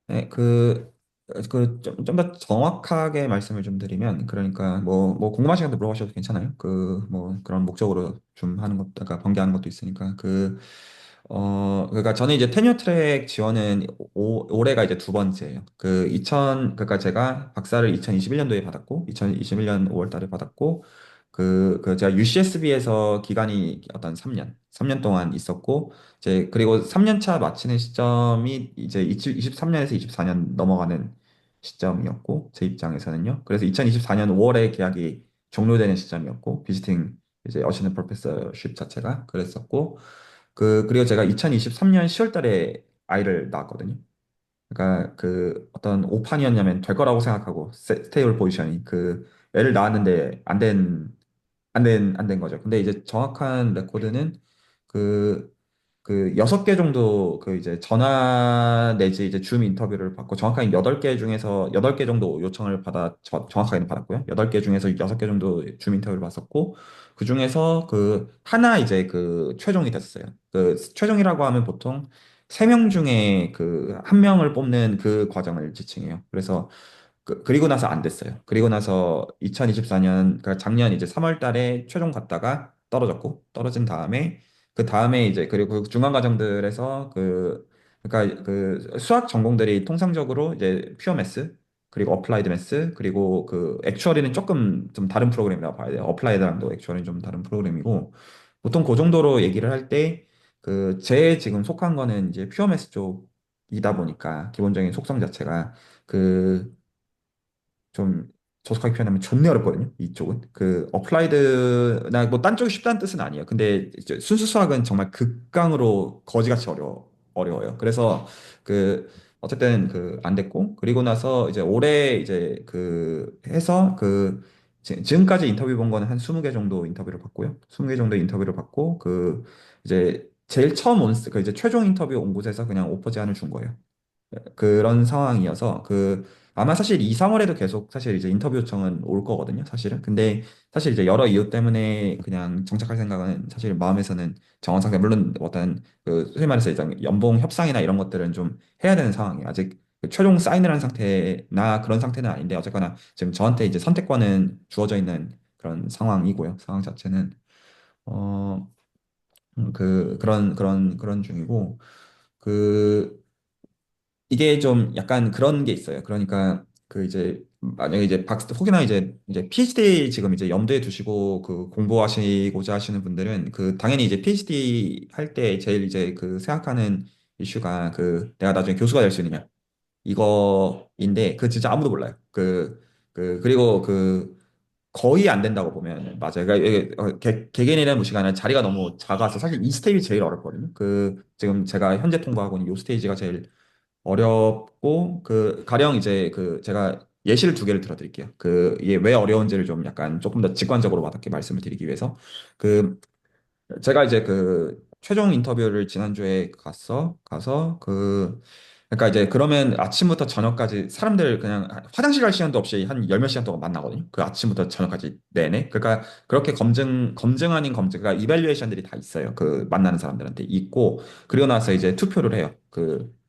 네, 좀 더 정확하게 말씀을 좀 드리면, 그러니까, 뭐, 궁금하신 것도 물어보셔도 괜찮아요. 그런 목적으로 좀 하는 것도, 그러니까 번개하는 것도 있으니까. 그러니까 저는 이제 테뉴어 트랙 지원은 올해가 이제 두 번째예요. 그러니까 제가 박사를 2021년도에 받았고, 2021년 5월 달에 받았고, 제가 UCSB에서 기간이 어떤 3년 동안 있었고, 그리고 3년 차 마치는 시점이 이제 23년에서 24년 넘어가는 시점이었고, 제 입장에서는요. 그래서 2024년 5월에 계약이 종료되는 시점이었고, 비지팅 이제 어시스턴트 프로페서십 자체가 그랬었고, 그리고 제가 2023년 10월 달에 아이를 낳았거든요. 그러니까 어떤 오판이었냐면 될 거라고 생각하고, 스테이블 포지션이 애를 낳았는데 안 된 거죠. 근데 이제 정확한 레코드는 그, 6개 정도 이제 전화 내지 이제 줌 인터뷰를 받고 정확하게 8개 중에서 8개 정도 요청을 정확하게는 받았고요. 8개 중에서 6개 정도 줌 인터뷰를 받았고 그 중에서 하나 이제 최종이 됐어요. 최종이라고 하면 보통 3명 중에 한 명을 뽑는 그 과정을 지칭해요. 그래서 그리고 나서 안 됐어요. 그리고 나서 2024년, 그러니까 작년 이제 3월 달에 최종 갔다가 떨어졌고, 떨어진 다음에, 그 다음에 이제, 그리고 그 중간 과정들에서 그러니까 수학 전공들이 통상적으로 이제 퓨어 매스, 그리고 어플라이드 매스, 그리고 액추얼리는 조금 좀 다른 프로그램이라고 봐야 돼요. 어플라이드랑도 액추얼리는 좀 다른 프로그램이고, 보통 그 정도로 얘기를 할 때, 제 지금 속한 거는 이제 퓨어 매스 쪽이다 보니까, 기본적인 속성 자체가, 그, 좀 조속하게 표현하면 존나 어렵거든요. 이쪽은 어플라이드나 뭐 딴 쪽이 쉽다는 뜻은 아니에요. 근데 이제 순수 수학은 정말 극강으로 거지같이 어려워요. 그래서 어쨌든 안 됐고 그리고 나서 이제 올해 이제 해서 지금까지 인터뷰 본 거는 한 20개 정도 인터뷰를 받고요. 20개 정도 인터뷰를 받고 이제 제일 처음 이제 최종 인터뷰 온 곳에서 그냥 오퍼 제안을 준 거예요. 그런 상황이어서 아마 사실 2, 3월에도 계속 사실 이제 인터뷰 요청은 올 거거든요, 사실은. 근데 사실 이제 여러 이유 때문에 그냥 정착할 생각은 사실 마음에서는 정한 상태. 물론 어떤 소위 말해서 이제 연봉 협상이나 이런 것들은 좀 해야 되는 상황이에요. 아직 최종 사인을 한 상태나 그런 상태는 아닌데 어쨌거나 지금 저한테 이제 선택권은 주어져 있는 그런 상황이고요. 상황 자체는 어 그런 중이고 그 이게 좀 약간 그런 게 있어요. 그러니까 이제 만약에 이제 혹여나 이제 PhD 지금 이제 염두에 두시고 공부하시고자 하시는 분들은 당연히 이제 PhD 할 때 제일 이제 생각하는 이슈가 내가 나중에 교수가 될 수 있느냐 이거인데 진짜 아무도 몰라요. 그리고 거의 안 된다고 보면 맞아요. 그러니까 이게 개개인이라는 무시가 아니라 자리가 너무 작아서 사실 이 스테이지 제일 어렵거든요. 지금 제가 현재 통보하고 있는 이 스테이지가 제일 어렵고 가령 이제 제가 예시를 두 개를 들어드릴게요. 이게 왜 어려운지를 좀 약간 조금 더 직관적으로 와닿게 말씀을 드리기 위해서 그 제가 이제 최종 인터뷰를 지난주에 가서 그러니까 이제 그러면 아침부터 저녁까지 사람들 그냥 화장실 갈 시간도 없이 한 열 몇 시간 동안 만나거든요. 아침부터 저녁까지 내내. 그러니까 그렇게 검증 아닌 검증, 그러니까 이발리에이션들이 다 있어요. 만나는 사람들한테 있고 그리고 나서 이제 투표를 해요.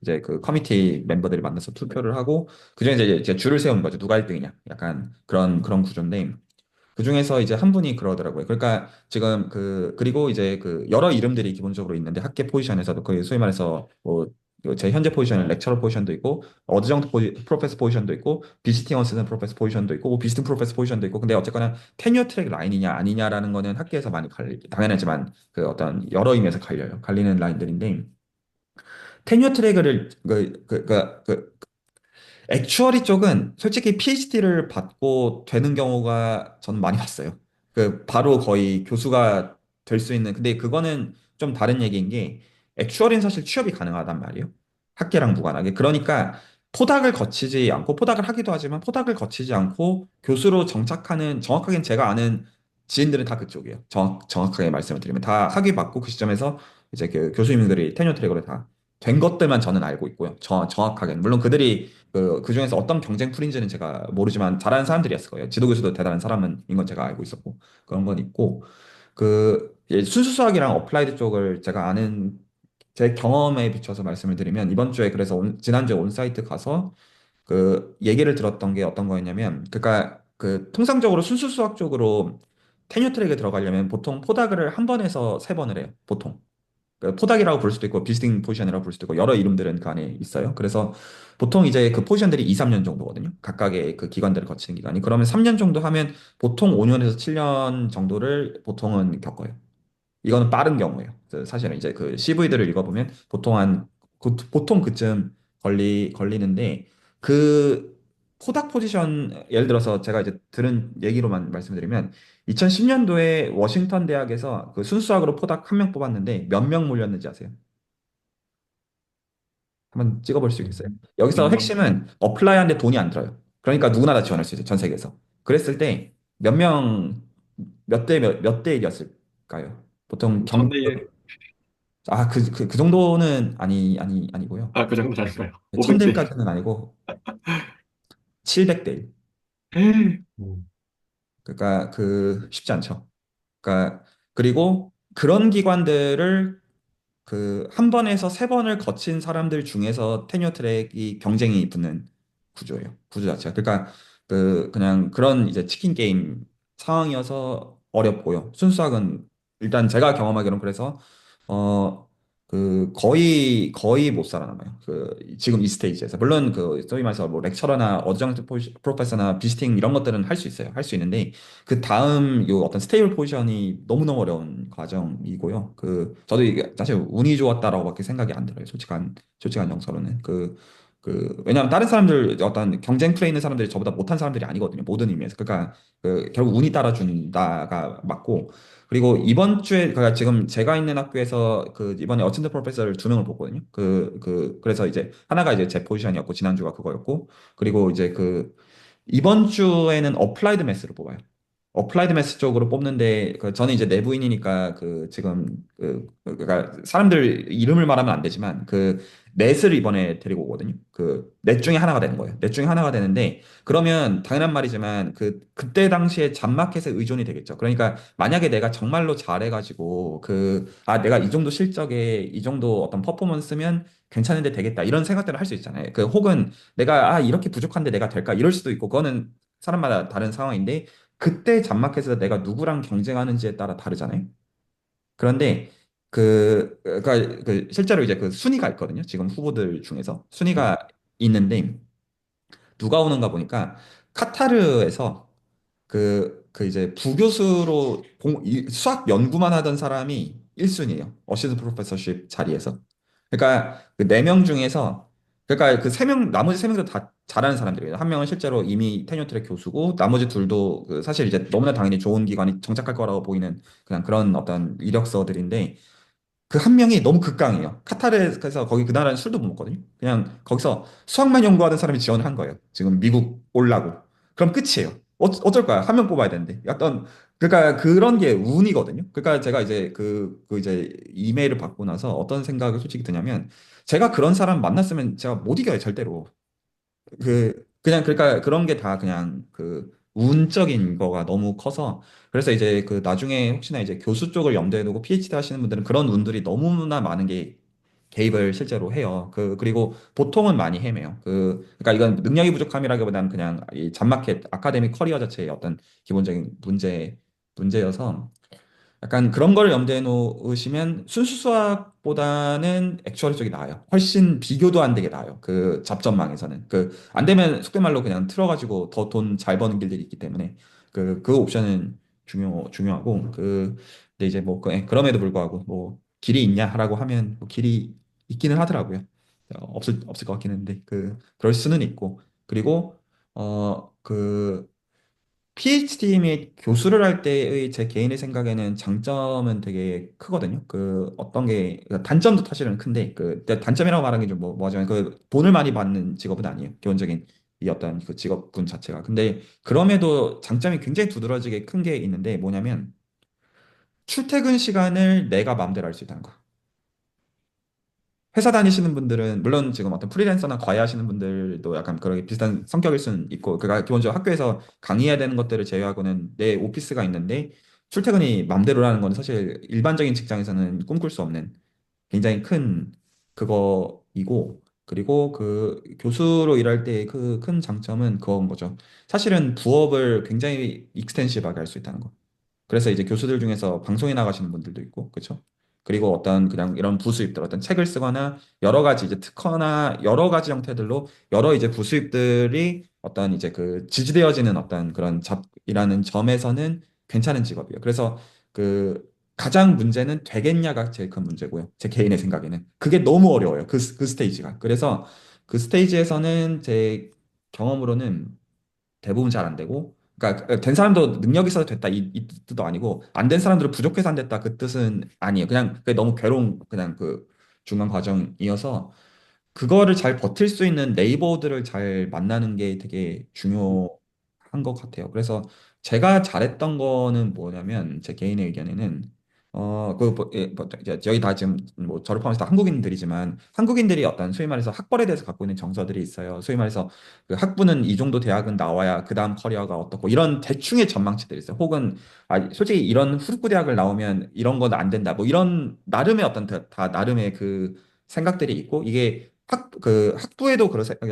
이제 커미티 멤버들이 만나서 투표를 하고 그중에 이제 줄을 세우는 거죠. 누가 1등이냐. 약간 그런 구조인데 그 중에서 이제 한 분이 그러더라고요. 그러니까 지금 그리고 이제 여러 이름들이 기본적으로 있는데 학계 포지션에서도 소위 말해서 제 현재 포지션은 렉처러 포지션도 있고 어드정트 프로페서 포지션도 있고 비지팅 어시스턴트 프로페서 포지션도 있고 뭐 비지팅 프로페서 포지션도 있고 근데 어쨌거나 테뉴어 트랙 라인이냐 아니냐라는 거는 학계에서 많이 당연하지만 어떤 여러 의미에서 갈리는 라인들인데 테뉴어 트랙을 액추어리 쪽은 솔직히 PhD를 받고 되는 경우가 저는 많이 봤어요. 바로 거의 교수가 될 수 있는, 근데 그거는 좀 다른 얘기인 게, 액추어리는 사실 취업이 가능하단 말이에요. 학계랑 무관하게. 그러니까 포닥을 하기도 하지만 포닥을 거치지 않고 교수로 정착하는, 정확하게는 제가 아는 지인들은 다 그쪽이에요. 정확하게 말씀을 드리면. 다 학위 받고 그 시점에서 이제 교수님들이 테뉴어 트랙으로 다 된 것들만 저는 알고 있고요. 정확하게는. 물론 그들이 중에서 어떤 경쟁 풀인지는 제가 모르지만 잘하는 사람들이었을 거예요. 지도 교수도 대단한 사람인 건 제가 알고 있었고 그런 건 있고 순수 수학이랑 어플라이드 쪽을 제가 아는 제 경험에 비춰서 말씀을 드리면 이번 주에 그래서 지난주에 온사이트 가서 그 얘기를 들었던 게 어떤 거였냐면 그러니까 그 통상적으로 순수 수학적으로 테뉴 트랙에 들어가려면 보통 포닥을 한 번에서 세 번을 해요. 보통. 그 포닥이라고 부를 수도 있고 비스팅 포지션이라고 부를 수도 있고 여러 이름들은 그 안에 있어요. 그래서 보통 이제 그 포지션들이 2, 3년 정도거든요. 각각의 그 기관들을 거치는 기간이. 그러면 3년 정도 하면 보통 5년에서 7년 정도를 보통은 겪어요. 이거는 빠른 경우예요. 사실은 이제 그 CV들을 읽어보면 보통 그쯤 걸리는데 그 포닥 포지션 예를 들어서 제가 이제 들은 얘기로만 말씀드리면 2010년도에 워싱턴 대학에서 그 순수학으로 포닥 한 명 뽑았는데 몇 명 몰렸는지 아세요? 한번 찍어볼 수 있겠어요? 여기서 몇 명? 핵심은 어플라이하는데 돈이 안 들어요. 그러니까 누구나 다 지원할 수 있어요. 전 세계에서. 그랬을 때 몇 명, 몇 대 1이었을까요? 보통 천대 일. 그 정도는 아니고요. 아, 그 정도 아닌가요? 네, 500대 1. 1000대까지는 아니고 700대 1. 음. 그러니까 그 쉽지 않죠. 그러니까 그리고 그런 기관들을 그 한 번에서 세 번을 거친 사람들 중에서 테뉴어 트랙이 경쟁이 붙는 구조예요. 구조 자체가. 그러니까 그냥 그런 이제 치킨 게임 상황이어서 어렵고요. 순수학은 일단 제가 경험하기로는 그래서 어 거의 못 살아남아요. 그 지금 이 스테이지에서 물론 그 소위 말해서 뭐 렉처러나 어드정트 프로페서나 비스팅 이런 것들은 할 수 있어요. 할 수 있는데 그 다음 요 어떤 스테이블 포지션이 너무너무 어려운 과정이고요. 그 저도 이게 사실 운이 좋았다라고밖에 생각이 안 들어요. 솔직한 영서로는 왜냐하면 다른 사람들 어떤 경쟁 플레이 있는 사람들이 저보다 못한 사람들이 아니거든요. 모든 의미에서. 그러니까 그 결국 운이 따라준다가 맞고 그리고 이번 주에 그러니까 지금 제가 있는 학교에서 그 이번에 어텐드 프로페서를 두 명을 뽑거든요. 그래서 이제 하나가 이제 제 포지션이었고 지난주가 그거였고 그리고 이제 그 이번 주에는 어플라이드 매스를 뽑아요. 어플라이드 매스 쪽으로 뽑는데 저는 이제 내부인이니까 그 지금 그러니까 사람들 이름을 말하면 안 되지만 그 넷을 이번에 데리고 오거든요. 그 넷 중에 하나가 되는 거예요. 넷 중에 하나가 되는데 그러면 당연한 말이지만 그때 당시에 잡마켓에 의존이 되겠죠. 그러니까 만약에 내가 정말로 잘해가지고 내가 이 정도 실적에 이 정도 어떤 퍼포먼스면 괜찮은데 되겠다 이런 생각들을 할 수 있잖아요. 그 혹은 내가 이렇게 부족한데 내가 될까 이럴 수도 있고 그거는 사람마다 다른 상황인데 그때 잡마켓에서 내가 누구랑 경쟁하는지에 따라 다르잖아요. 그런데 실제로 이제 그 순위가 있거든요. 지금 후보들 중에서 네. 순위가 있는데 누가 오는가 보니까 카타르에서 이제 부교수로 수학 연구만 하던 사람이 1순위예요. 어시스트 프로페서십 자리에서. 그러니까 그 네 명 중에서 그러니까 그 세 명 나머지 세 명도 다 잘하는 사람들이에요. 한 명은 실제로 이미 테뉴어 트랙 교수고 나머지 둘도 사실 이제 너무나 당연히 좋은 기관이 정착할 거라고 보이는 그냥 그런 어떤 이력서들인데 그 한 명이 너무 극강이에요. 카타르에서 거기 그 나라는 술도 못 먹거든요. 그냥 거기서 수학만 연구하던 사람이 지원을 한 거예요. 지금 미국 올라고. 그럼 끝이에요. 어쩔 거야. 한 명 뽑아야 되는데. 약간 그러니까 그런 게 운이거든요. 그러니까 제가 이제 이제 이메일을 받고 나서 어떤 생각을 솔직히 드냐면 제가 그런 사람 만났으면 제가 못 이겨요, 절대로. 그냥 그러니까 그런 게 다 그냥 그 운적인 거가 너무 커서 그래서 이제 그 나중에 혹시나 이제 교수 쪽을 염두에 두고 PhD 하시는 분들은 그런 운들이 너무나 많은 게 개입을 실제로 해요. 그리고 보통은 많이 헤매요. 그러니까 이건 능력이 부족함이라기보다는 그냥 이 잡마켓 아카데믹 커리어 자체의 어떤 기본적인 문제여서 약간 그런 걸 염두에 놓으시면 순수 수학보다는 액추얼 쪽이 나아요. 훨씬 비교도 안 되게 나아요. 그 잡전망에서는. 안 되면 속된 말로 그냥 틀어가지고 더 돈 잘 버는 길들이 있기 때문에 그 옵션은 중요하고 근데 이제 뭐 그럼에도 불구하고 뭐 길이 있냐라고 하면 뭐 길이 있기는 하더라고요. 없을 것 같긴 한데 그럴 수는 있고 그리고 PhD 및 교수를 할 때의 제 개인의 생각에는 장점은 되게 크거든요. 그러니까 단점도 사실은 큰데, 근데 단점이라고 말하는 게 좀 뭐하자면, 돈을 많이 받는 직업은 아니에요. 기본적인 이 어떤 그 직업군 자체가. 근데 그럼에도 장점이 굉장히 두드러지게 큰 게 있는데, 뭐냐면, 출퇴근 시간을 내가 마음대로 할 수 있다는 거. 회사 다니시는 분들은 물론 지금 어떤 프리랜서나 과외하시는 분들도 약간 그렇게 비슷한 성격일 수는 있고 그러니까 기본적으로 학교에서 강의해야 되는 것들을 제외하고는 내 오피스가 있는데 출퇴근이 맘대로라는 건 사실 일반적인 직장에서는 꿈꿀 수 없는 굉장히 큰 그거이고, 그리고 그 교수로 일할 때 그 큰 장점은 그건 거죠. 사실은 부업을 굉장히 익스텐시브하게 할 수 있다는 거. 그래서 이제 교수들 중에서 방송에 나가시는 분들도 있고, 그렇죠? 그리고 어떤 그냥 이런 부수입들, 어떤 책을 쓰거나 여러 가지 이제 특허나 여러 가지 형태들로 여러 이제 부수입들이 어떤 이제 그 지지되어지는 어떤 그런 잡이라는 점에서는 괜찮은 직업이에요. 그래서 그 가장 문제는 되겠냐가 제일 큰 문제고요. 제 개인의 생각에는. 그게 너무 어려워요. 그 스테이지가. 그래서 그 스테이지에서는 제 경험으로는 대부분 잘 안 되고, 그러니까 된 사람도 능력이 있어서 됐다 이 뜻도 아니고, 안 된 사람들은 부족해서 안 됐다 그 뜻은 아니에요. 그냥 그게 너무 괴로운 그냥 그 중간 과정이어서, 그거를 잘 버틸 수 있는 네이버들을 잘 만나는 게 되게 중요한 것 같아요. 그래서 제가 잘했던 거는 뭐냐면, 제 개인의 의견에는 여기 다 지금 뭐 저를 포함해서 다 한국인들이지만, 한국인들이 어떤 소위 말해서 학벌에 대해서 갖고 있는 정서들이 있어요. 소위 말해서 그 학부는 이 정도 대학은 나와야 그 다음 커리어가 어떻고, 이런 대충의 전망치들이 있어요. 혹은 솔직히 이런 후르츠 대학을 나오면 이런 건 안 된다. 뭐 이런 나름의 어떤 다 나름의 그 생각들이 있고, 이게 학부에도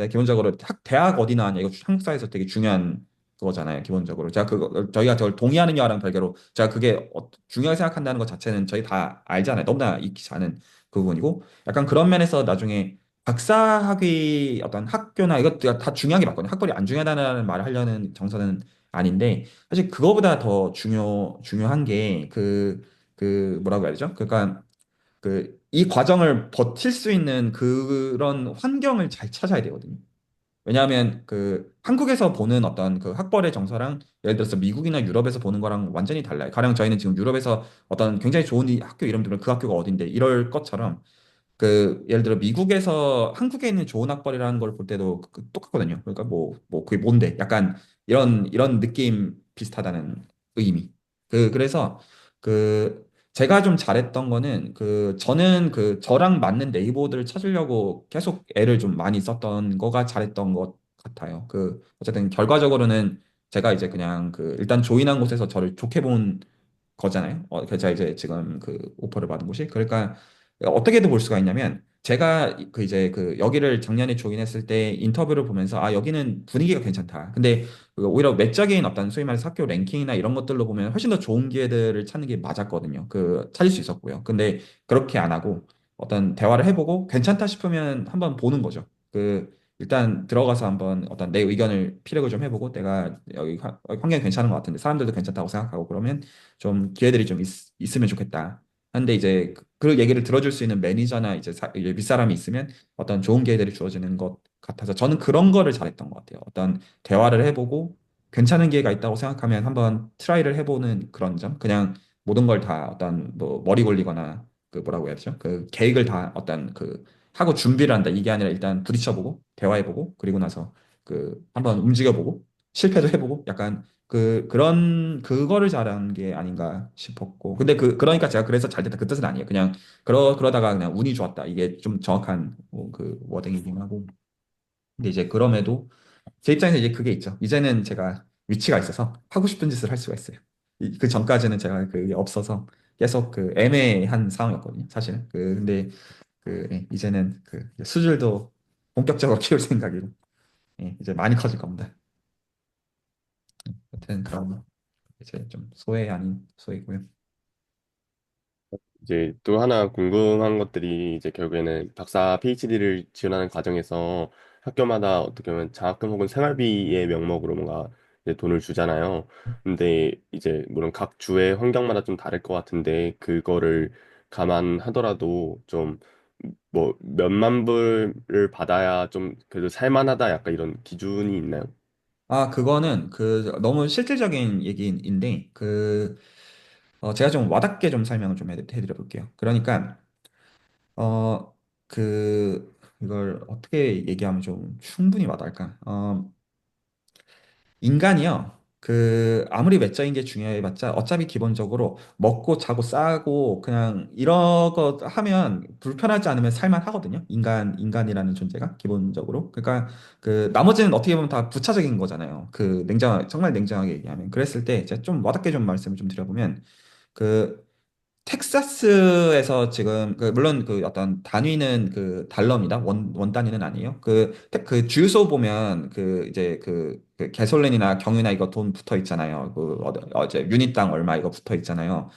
기본적으로 대학 어디 나왔냐, 이거 한국 사회에서 되게 중요한 그거잖아요, 기본적으로. 제가 저희가 저걸 동의하는 여하랑 별개로, 제가 그게 중요하게 생각한다는 것 자체는 저희 다 알잖아요. 너무나 익히 아는 그 부분이고, 약간 그런 면에서 나중에 박사학위 어떤 학교나 이것도 다 중요하게 봤거든요. 학벌이 안 중요하다는 말을 하려는 정서는 아닌데, 사실 그거보다 더 중요한 게 뭐라고 해야 되죠? 그러니까 이 과정을 버틸 수 있는 그런 환경을 잘 찾아야 되거든요. 왜냐하면 그 한국에서 보는 어떤 그 학벌의 정서랑 예를 들어서 미국이나 유럽에서 보는 거랑 완전히 달라요. 가령 저희는 지금 유럽에서 어떤 굉장히 좋은 이 학교 이름 들으면 그 학교가 어딘데 이럴 것처럼, 그 예를 들어 미국에서 한국에 있는 좋은 학벌이라는 걸 볼 때도 똑같거든요. 그러니까 뭐 그게 뭔데? 약간 이런 느낌 비슷하다는 의미. 그래서 제가 좀 잘했던 거는, 저는 저랑 맞는 네이버들을 찾으려고 계속 애를 좀 많이 썼던 거가 잘했던 것 같아요. 어쨌든 결과적으로는 제가 이제 그냥 일단 조인한 곳에서 저를 좋게 본 거잖아요. 그래서 제가 이제 지금 오퍼를 받은 곳이. 그러니까 어떻게도 볼 수가 있냐면, 제가 이제 여기를 작년에 조인했을 때 인터뷰를 보면서, 여기는 분위기가 괜찮다. 근데 오히려 외적인 어떤 소위 말해서 학교 랭킹이나 이런 것들로 보면 훨씬 더 좋은 기회들을 찾는 게 맞았거든요. 찾을 수 있었고요. 근데 그렇게 안 하고 어떤 대화를 해보고 괜찮다 싶으면 한번 보는 거죠. 일단 들어가서 한번 어떤 내 의견을 피력을 좀 해보고, 내가 여기 환경이 괜찮은 것 같은데 사람들도 괜찮다고 생각하고 그러면 좀 기회들이 좀 있으면 좋겠다. 한데 이제 그 얘기를 들어줄 수 있는 매니저나 이제 윗사람이 있으면 어떤 좋은 기회들이 주어지는 것 같아서, 저는 그런 거를 잘했던 것 같아요. 어떤 대화를 해보고 괜찮은 기회가 있다고 생각하면 한번 트라이를 해보는 그런 점. 그냥 모든 걸 다 어떤 뭐 머리 굴리거나 뭐라고 해야 되죠? 계획을 다 어떤 하고 준비를 한다, 이게 아니라 일단 부딪혀보고 대화해보고 그리고 나서 한번 움직여보고 실패도 해보고, 약간 그거를 잘하는 게 아닌가 싶었고. 근데 그러니까 제가 그래서 잘 됐다 그 뜻은 아니에요. 그냥 그러다가 그냥 운이 좋았다, 이게 좀 정확한 워딩이긴 하고. 근데 이제 그럼에도 제 입장에서 이제 그게 있죠. 이제는 제가 위치가 있어서 하고 싶은 짓을 할 수가 있어요. 그 전까지는 제가 그게 없어서 계속 애매한 상황이었거든요, 사실은. 근데 이제는 수줄도 본격적으로 키울 생각이고, 이제 많이 커질 겁니다. 여튼 그런 이제 좀 소외 아닌 소외고요. 이제 또 하나 궁금한 것들이 이제 결국에는 박사 PhD를 지원하는 과정에서 학교마다 어떻게 보면 장학금 혹은 생활비의 명목으로 뭔가 이제 돈을 주잖아요. 근데 이제 물론 각 주의 환경마다 좀 다를 것 같은데 그거를 감안하더라도 좀 뭐 몇만 불을 받아야 좀 그래도 살만하다 약간 이런 기준이 있나요? 그거는 너무 실질적인 얘기인데, 제가 좀 와닿게 좀 설명을 좀 해드려 볼게요. 그러니까 어, 이걸 어떻게 얘기하면 좀 충분히 와닿을까? 인간이요. 아무리 외적인 게 중요해봤자 어차피 기본적으로 먹고 자고 싸고 그냥 이런 거 하면 불편하지 않으면 살만 하거든요. 인간이라는 존재가 기본적으로. 그러니까 나머지는 어떻게 보면 다 부차적인 거잖아요. 정말 냉정하게 얘기하면. 그랬을 때 제가 좀 와닿게 좀 말씀을 좀 드려보면, 텍사스에서 지금 물론 그 어떤 단위는 그 달러입니다. 원 단위는 아니에요. 그 주유소 보면 그 이제 그 가솔린이나 경유나 이거 돈 붙어 있잖아요. 어제 유니당 얼마 이거 붙어 있잖아요.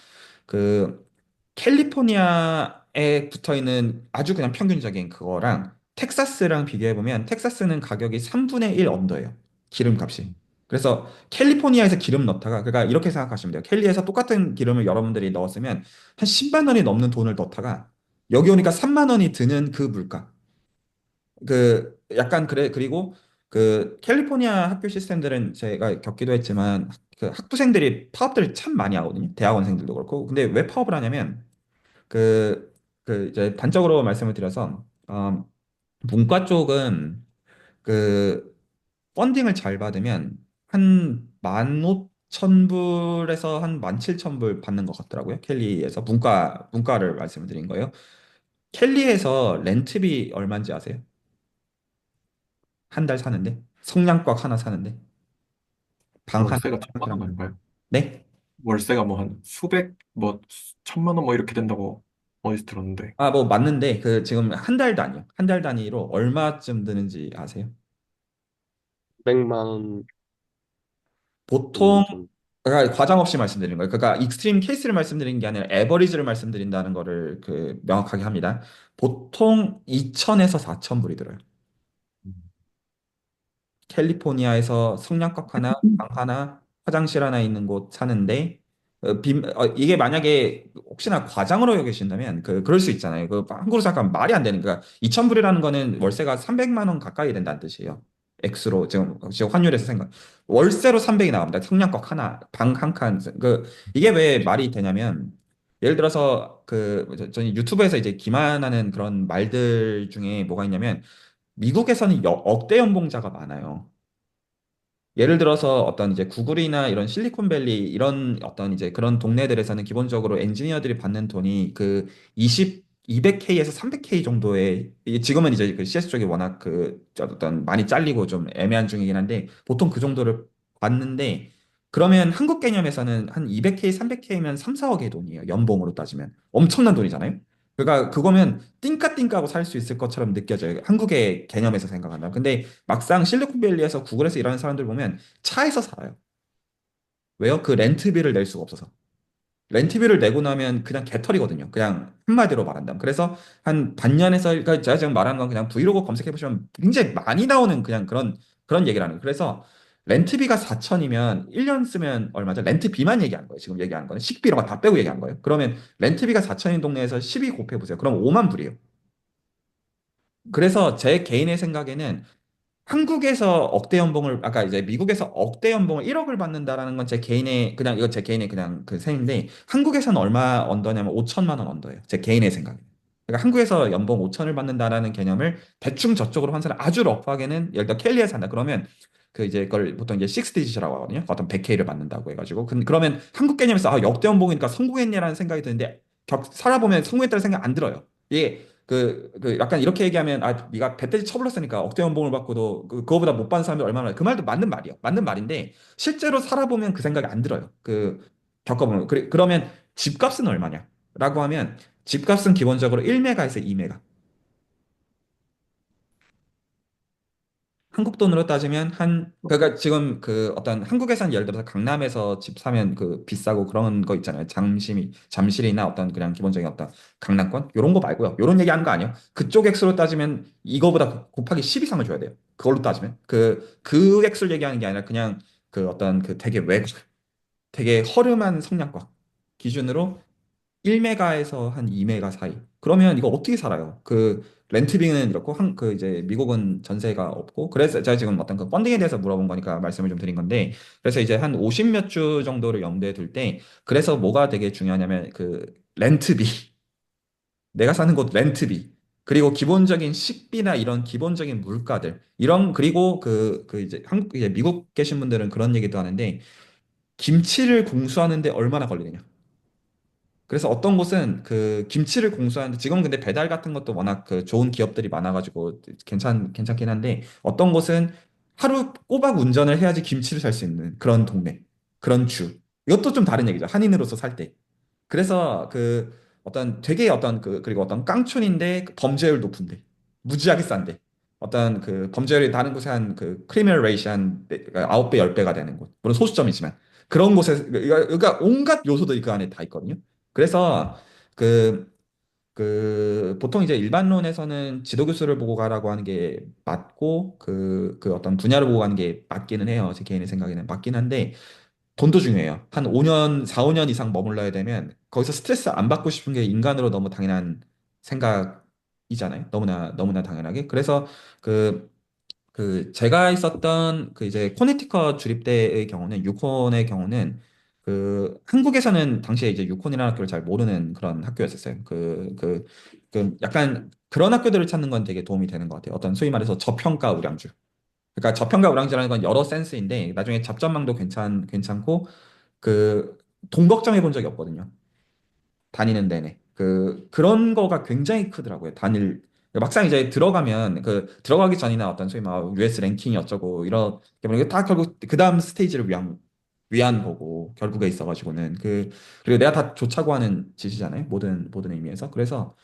그 캘리포니아에 붙어 있는 아주 그냥 평균적인 그거랑 텍사스랑 비교해 보면 텍사스는 가격이 3분의 1 언더예요. 기름값이. 그래서 캘리포니아에서 기름 넣다가 그러니까 이렇게 생각하시면 돼요. 캘리에서 똑같은 기름을 여러분들이 넣었으면 한 10만 원이 넘는 돈을 넣다가 여기 오니까 3만 원이 드는 그 물가. 약간 그래 그리고 그 캘리포니아 학교 시스템들은 제가 겪기도 했지만 그 학부생들이 파업들을 참 많이 하거든요. 대학원생들도 그렇고. 근데 왜 파업을 하냐면 이제 단적으로 말씀을 드려서 문과 쪽은 그 펀딩을 잘 받으면 한 15,000불에서 한 17,000불 받는 것 같더라고요. 켈리에서 문과를 말씀을 드린 거예요. 켈리에서 렌트비 얼마인지 아세요? 한 달 사는데 성냥곽 하나 사는데 방 하나 월세가 천만 원 사람들. 아닌가요? 네? 월세가 뭐 한 수백, 뭐 천만 원 뭐 이렇게 된다고 어디서 들었는데. 아, 뭐 맞는데 그 지금 한 달 단위요. 한 달 단위로 얼마쯤 드는지 아세요? 100만 원 보통 좀. 그러니까 과장 없이 말씀드리는 거예요. 그러니까 익스트림 케이스를 말씀드리는 게 아니라 에버리지를 말씀드린다는 거를 명확하게 합니다. 보통 2천에서 4천 불이 들어요. 캘리포니아에서 성냥갑 하나, 방 하나, 화장실 하나 있는 곳 사는데 이게 만약에 혹시나 과장으로 여기신다면 그럴 수 있잖아요. 한국으로 생각하면 말이 안 되는 그러니까 2천 불이라는 거는 월세가 300만 원 가까이 된다는 뜻이에요. 액수로 지금 환율에서 생각 월세로 300이 나옵니다. 성냥갑 하나, 방 한 칸. 이게 왜 말이 되냐면 예를 들어서 저는 유튜브에서 이제 기만하는 그런 말들 중에 뭐가 있냐면 미국에서는 억대 연봉자가 많아요. 예를 들어서 어떤 이제 구글이나 이런 실리콘밸리 이런 어떤 이제 그런 동네들에서는 기본적으로 엔지니어들이 받는 돈이 200K에서 300K 정도의 지금은 이제 그 CS 쪽이 워낙 어떤 많이 잘리고 좀 애매한 중이긴 한데 보통 그 정도를 받는데 그러면 한국 개념에서는 한 200K, 300K면 3, 4억의 돈이에요. 연봉으로 따지면 엄청난 돈이잖아요. 그러니까 그거면 띵까띵까하고 살 수 있을 것처럼 느껴져요. 한국의 개념에서 생각한다면. 근데 막상 실리콘밸리에서 구글에서 일하는 사람들 보면 차에서 살아요. 왜요? 그 렌트비를 낼 수가 없어서. 렌트비를 내고 나면 그냥 개털이거든요. 그냥 한마디로 말한다면. 그래서 한 반년에서, 그러니까 제가 지금 말한 건 그냥 브이로그 검색해 보시면 굉장히 많이 나오는 그냥 그런 얘기를 하는 거예요. 그래서 렌트비가 4천이면 1년 쓰면 얼마죠? 렌트비만 얘기하는 거예요. 지금 얘기하는 거는 식비 이런 거 다 빼고 얘기하는 거예요. 그러면 렌트비가 4천인 동네에서 12 곱해 보세요. 그럼 5만 불이에요. 그래서 제 개인의 생각에는 한국에서 억대 연봉을 아까 이제 미국에서 억대 연봉을 1억을 받는다라는 건 제 개인의 그냥 이거 제 개인의 그냥 그 생인데 한국에서는 얼마 언더냐면 5천만 원 언더예요. 제 개인의 생각에. 그러니까 한국에서 연봉 5천을 받는다라는 개념을 대충 저쪽으로 환산을 아주 러프하게는 예를 들어 캘리에 산다 그러면 그 이제 그걸 보통 이제 6디지라고 하거든요. 어떤 100K를 받는다고 해가지고 그러면 한국 개념에서 역대 연봉이니까 성공했냐라는 생각이 드는데 살아보면 성공했다는 생각 안 들어요. 이게 약간 이렇게 얘기하면 네가 배때지 쳐불렀으니까 억대 연봉을 받고도 그거보다 못 받는 사람이 얼마나 많아요. 그 말도 맞는 말이에요. 맞는 말인데 실제로 살아보면 그 생각이 안 들어요. 겪어보면 그러면 집값은 얼마냐? 라고 하면 집값은 기본적으로 1메가에서 2메가. 한국 돈으로 따지면 그러니까 지금 어떤 한국에서는 예를 들어서 강남에서 집 사면 비싸고 그런 거 있잖아요. 잠실이나 어떤 그냥 기본적인 어떤 강남권? 요런 거 말고요. 요런 얘기 하는 거 아니에요. 그쪽 액수로 따지면 이거보다 곱하기 10 이상을 줘야 돼요. 그걸로 따지면. 그 액수를 얘기하는 게 아니라 그냥 어떤 되게 허름한 성냥과 기준으로 1메가에서 한 2메가 사이. 그러면 이거 어떻게 살아요? 렌트비는 이렇고 이제 미국은 전세가 없고 그래서 제가 지금 어떤 펀딩에 대해서 물어본 거니까 말씀을 좀 드린 건데 그래서 이제 한 50 몇 주 정도를 염두에 둘 때 그래서 뭐가 되게 중요하냐면 렌트비. 내가 사는 곳 렌트비. 그리고 기본적인 식비나 이런 기본적인 물가들. 그리고 이제 이제 미국 계신 분들은 그런 얘기도 하는데 김치를 공수하는데 얼마나 걸리느냐. 그래서 어떤 곳은 김치를 공수하는데 지금 근데 배달 같은 것도 워낙 좋은 기업들이 많아가지고 괜찮긴 한데 어떤 곳은 하루 꼬박 운전을 해야지 김치를 살 수 있는 그런 동네, 그런 주. 이것도 좀 다른 얘기죠. 한인으로서 살 때. 그래서 그 어떤 되게 어떤 그리고 어떤 깡촌인데 그 범죄율 높은데 무지하게 싼데 어떤 그 범죄율이 다른 곳에 한 그 크리미널 레이시 한 9배, 10배가 되는 곳. 물론 소수점이지만 그런 곳에 그러니까 온갖 요소들이 그 안에 다 있거든요. 그래서 그 보통 이제 일반론에서는 지도 교수를 보고 가라고 하는 게 맞고 그 어떤 분야를 보고 가는 게 맞기는 해요. 제 개인의 생각에는 맞긴 한데 돈도 중요해요. 한 5년, 4, 5년 이상 머물러야 되면 거기서 스트레스 안 받고 싶은 게 인간으로 너무 당연한 생각이잖아요. 너무나 당연하게. 그래서 그 제가 있었던 그 이제 코네티컷 주립대의 경우는 유콘의 경우는 한국에서는 당시에 이제 유콘이라는 학교를 잘 모르는 그런 학교였었어요. 약간 그런 학교들을 찾는 건 되게 도움이 되는 것 같아요. 어떤 소위 말해서 저평가 우량주. 그러니까 저평가 우량주라는 건 여러 센스인데 나중에 잡전망도 괜찮고 그 돈 걱정해 본 적이 없거든요. 다니는 내내. 그런 거가 굉장히 크더라고요. 막상 이제 들어가면 들어가기 전이나 어떤 소위 막 US 랭킹이 어쩌고 이런 때문에 다 결국 그 다음 스테이지를 위한 거고 결국에 있어가지고는 그리고 내가 다 좋자고 하는 짓이잖아요. 모든 의미에서. 그래서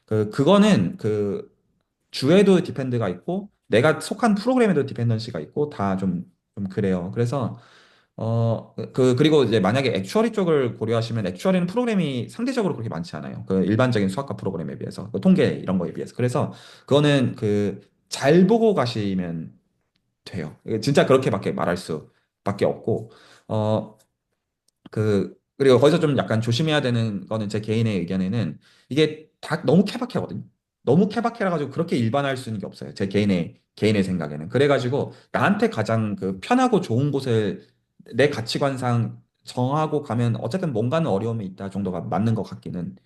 그거는 주에도 디펜드가 있고 내가 속한 프로그램에도 디펜던시가 있고 다 좀 그래요. 그래서 그리고 이제 만약에 액추어리 쪽을 고려하시면 액추어리는 프로그램이 상대적으로 그렇게 많지 않아요. 그 일반적인 수학과 프로그램에 비해서, 통계 이런 거에 비해서. 그래서 그거는 잘 보고 가시면 돼요. 진짜 그렇게밖에 말할 수밖에 없고, 어, 그리고 거기서 좀 약간 조심해야 되는 거는 제 개인의 의견에는 이게 다 너무 케바케거든요. 너무 케바케라 가지고 그렇게 일반화할 수 있는 게 없어요. 제 개인의 생각에는. 그래가지고 나한테 가장 편하고 좋은 곳을 내 가치관상 정하고 가면 어쨌든 뭔가는 어려움이 있다 정도가 맞는 것 같기는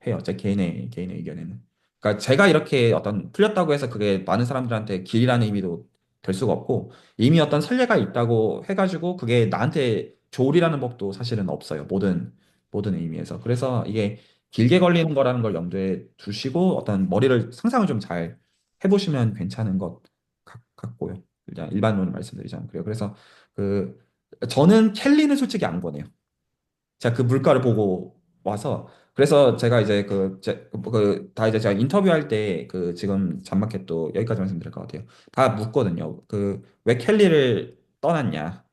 해요. 제 개인의 의견에는. 그러니까 제가 이렇게 어떤 풀렸다고 해서 그게 많은 사람들한테 길이라는 의미도 될 수가 없고 이미 어떤 선례가 있다고 해가지고 그게 나한테 조울이라는 법도 사실은 없어요. 모든 의미에서. 그래서 이게 길게 걸리는 거라는 걸 염두에 두시고 어떤 머리를 상상을 좀 잘 해보시면 괜찮은 것 같고요. 그냥 일반론을 말씀드리자면 그래요. 그래서 그 저는 켈리는 솔직히 안 권해요. 제가 그 물가를 보고 와서 그래서 제가 이제 다 이제 제가 인터뷰할 때 지금 잔마켓도 여기까지 말씀드릴 것 같아요. 다 묻거든요. 왜 켈리를 떠났냐?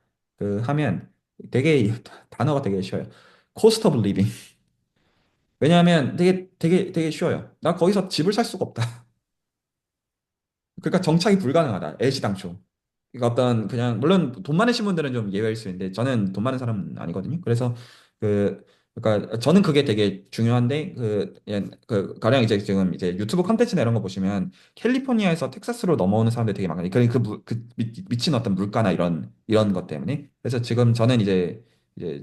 하면 되게 단어가 되게 쉬워요. cost of living. 왜냐하면 되게 쉬워요. 나 거기서 집을 살 수가 없다. 그러니까 정착이 불가능하다. 애시당초. 그러니까 그냥 물론 돈 많으신 분들은 좀 예외일 수 있는데 저는 돈 많은 사람은 아니거든요. 그래서 그러니까 저는 그게 되게 중요한데 가령 이제 지금 이제 유튜브 컨텐츠나 이런 거 보시면 캘리포니아에서 텍사스로 넘어오는 사람들 되게 많아요. 미친 어떤 물가나 이런 것 때문에. 그래서 지금 저는 이제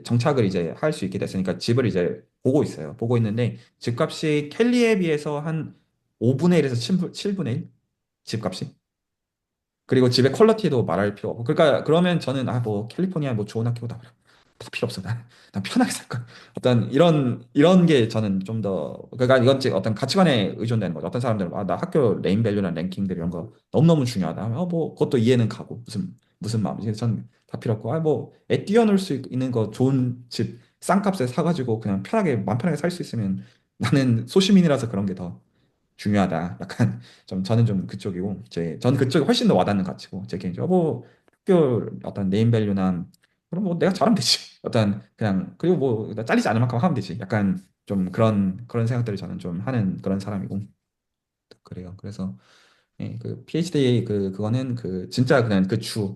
정착을 이제 할 수 있게 됐으니까 집을 이제 보고 있어요. 보고 있는데 집값이 캘리에 비해서 한 5분의 1에서 7분의 1 집값이. 그리고 집의 퀄리티도 말할 필요 없고. 그러니까 그러면 저는 뭐 캘리포니아 뭐 좋은 학교다. 다 필요 없어. 난 편하게 살 거야. 어떤 이런 게 저는 좀 더 그러니까 이건 제 어떤 가치관에 의존되는 거죠. 어떤 사람들은 나 학교 네임 밸류나 랭킹들 이런 거 너무너무 중요하다. 하면 뭐 그것도 이해는 가고 무슨 마음이지? 저는 다 필요 없고 애 뛰어놀 수 있는 거 좋은 집 싼 값에 사가지고 그냥 맘 편하게 살 수 있으면 나는 소시민이라서 그런 게 더 중요하다. 약간 저는 좀 그쪽이고 저는 그쪽이 훨씬 더 와닿는 가치고 제 개인적으로 학교 어떤 네임 밸류나 그럼 뭐 내가 잘하면 되지. 어떤 그냥 그리고 뭐 나 잘리지 않을 만큼 하면 되지. 약간 좀 그런 생각들을 저는 좀 하는 그런 사람이고 그래요. 그래서 PhD 그거는 진짜 그냥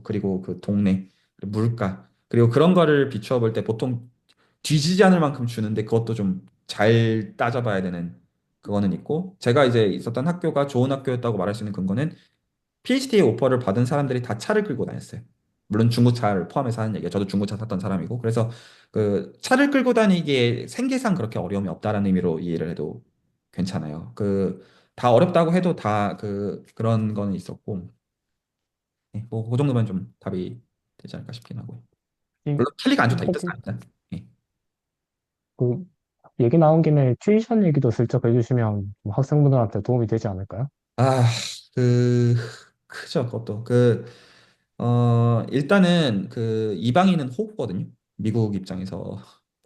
그리고 그 동네 그리고 물가 그리고 그런 거를 비추어 볼 때 보통 뒤지지 않을 만큼 주는데 그것도 좀 잘 따져봐야 되는 그거는 있고 제가 이제 있었던 학교가 좋은 학교였다고 말할 수 있는 근거는 PhD 오퍼를 받은 사람들이 다 차를 끌고 다녔어요. 물론 중고차를 포함해서 하는 얘기예요. 저도 중고차 탔던 사람이고 그래서 차를 끌고 다니기에 생계상 그렇게 어려움이 없다라는 의미로 이해를 해도 괜찮아요. 다 어렵다고 해도 다 그런 거는 있었고 뭐그 정도면 좀 답이 되지 않을까 싶긴 하고요. 이- 물론 캘리가 안 좋다 이 뜻은 혹시 아니다. 예. 그 얘기 나온 김에 튜이션 얘기도 슬쩍 해주시면 뭐 학생분들한테 도움이 되지 않을까요? 아, 그, 크죠, 그것도. 일단은 이방인은 호구거든요. 미국 입장에서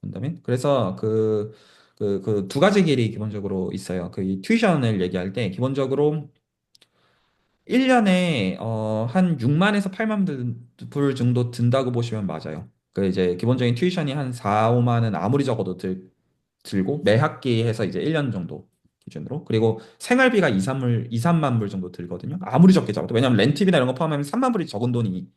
본다면. 그래서 그 두 가지 길이 기본적으로 있어요. 그 이 튜이션을 얘기할 때 기본적으로 1년에 한 6만에서 8만 불 정도 든다고 보시면 맞아요. 그 이제 기본적인 튜이션이 한 4, 5만은 아무리 적어도 들고 매 학기 해서 이제 1년 정도 기준으로. 그리고 생활비가 2, 3만 불 정도 들거든요. 아무리 적게 잡아도. 왜냐면 렌트비나 이런 거 포함하면 3만 불이 적은 돈이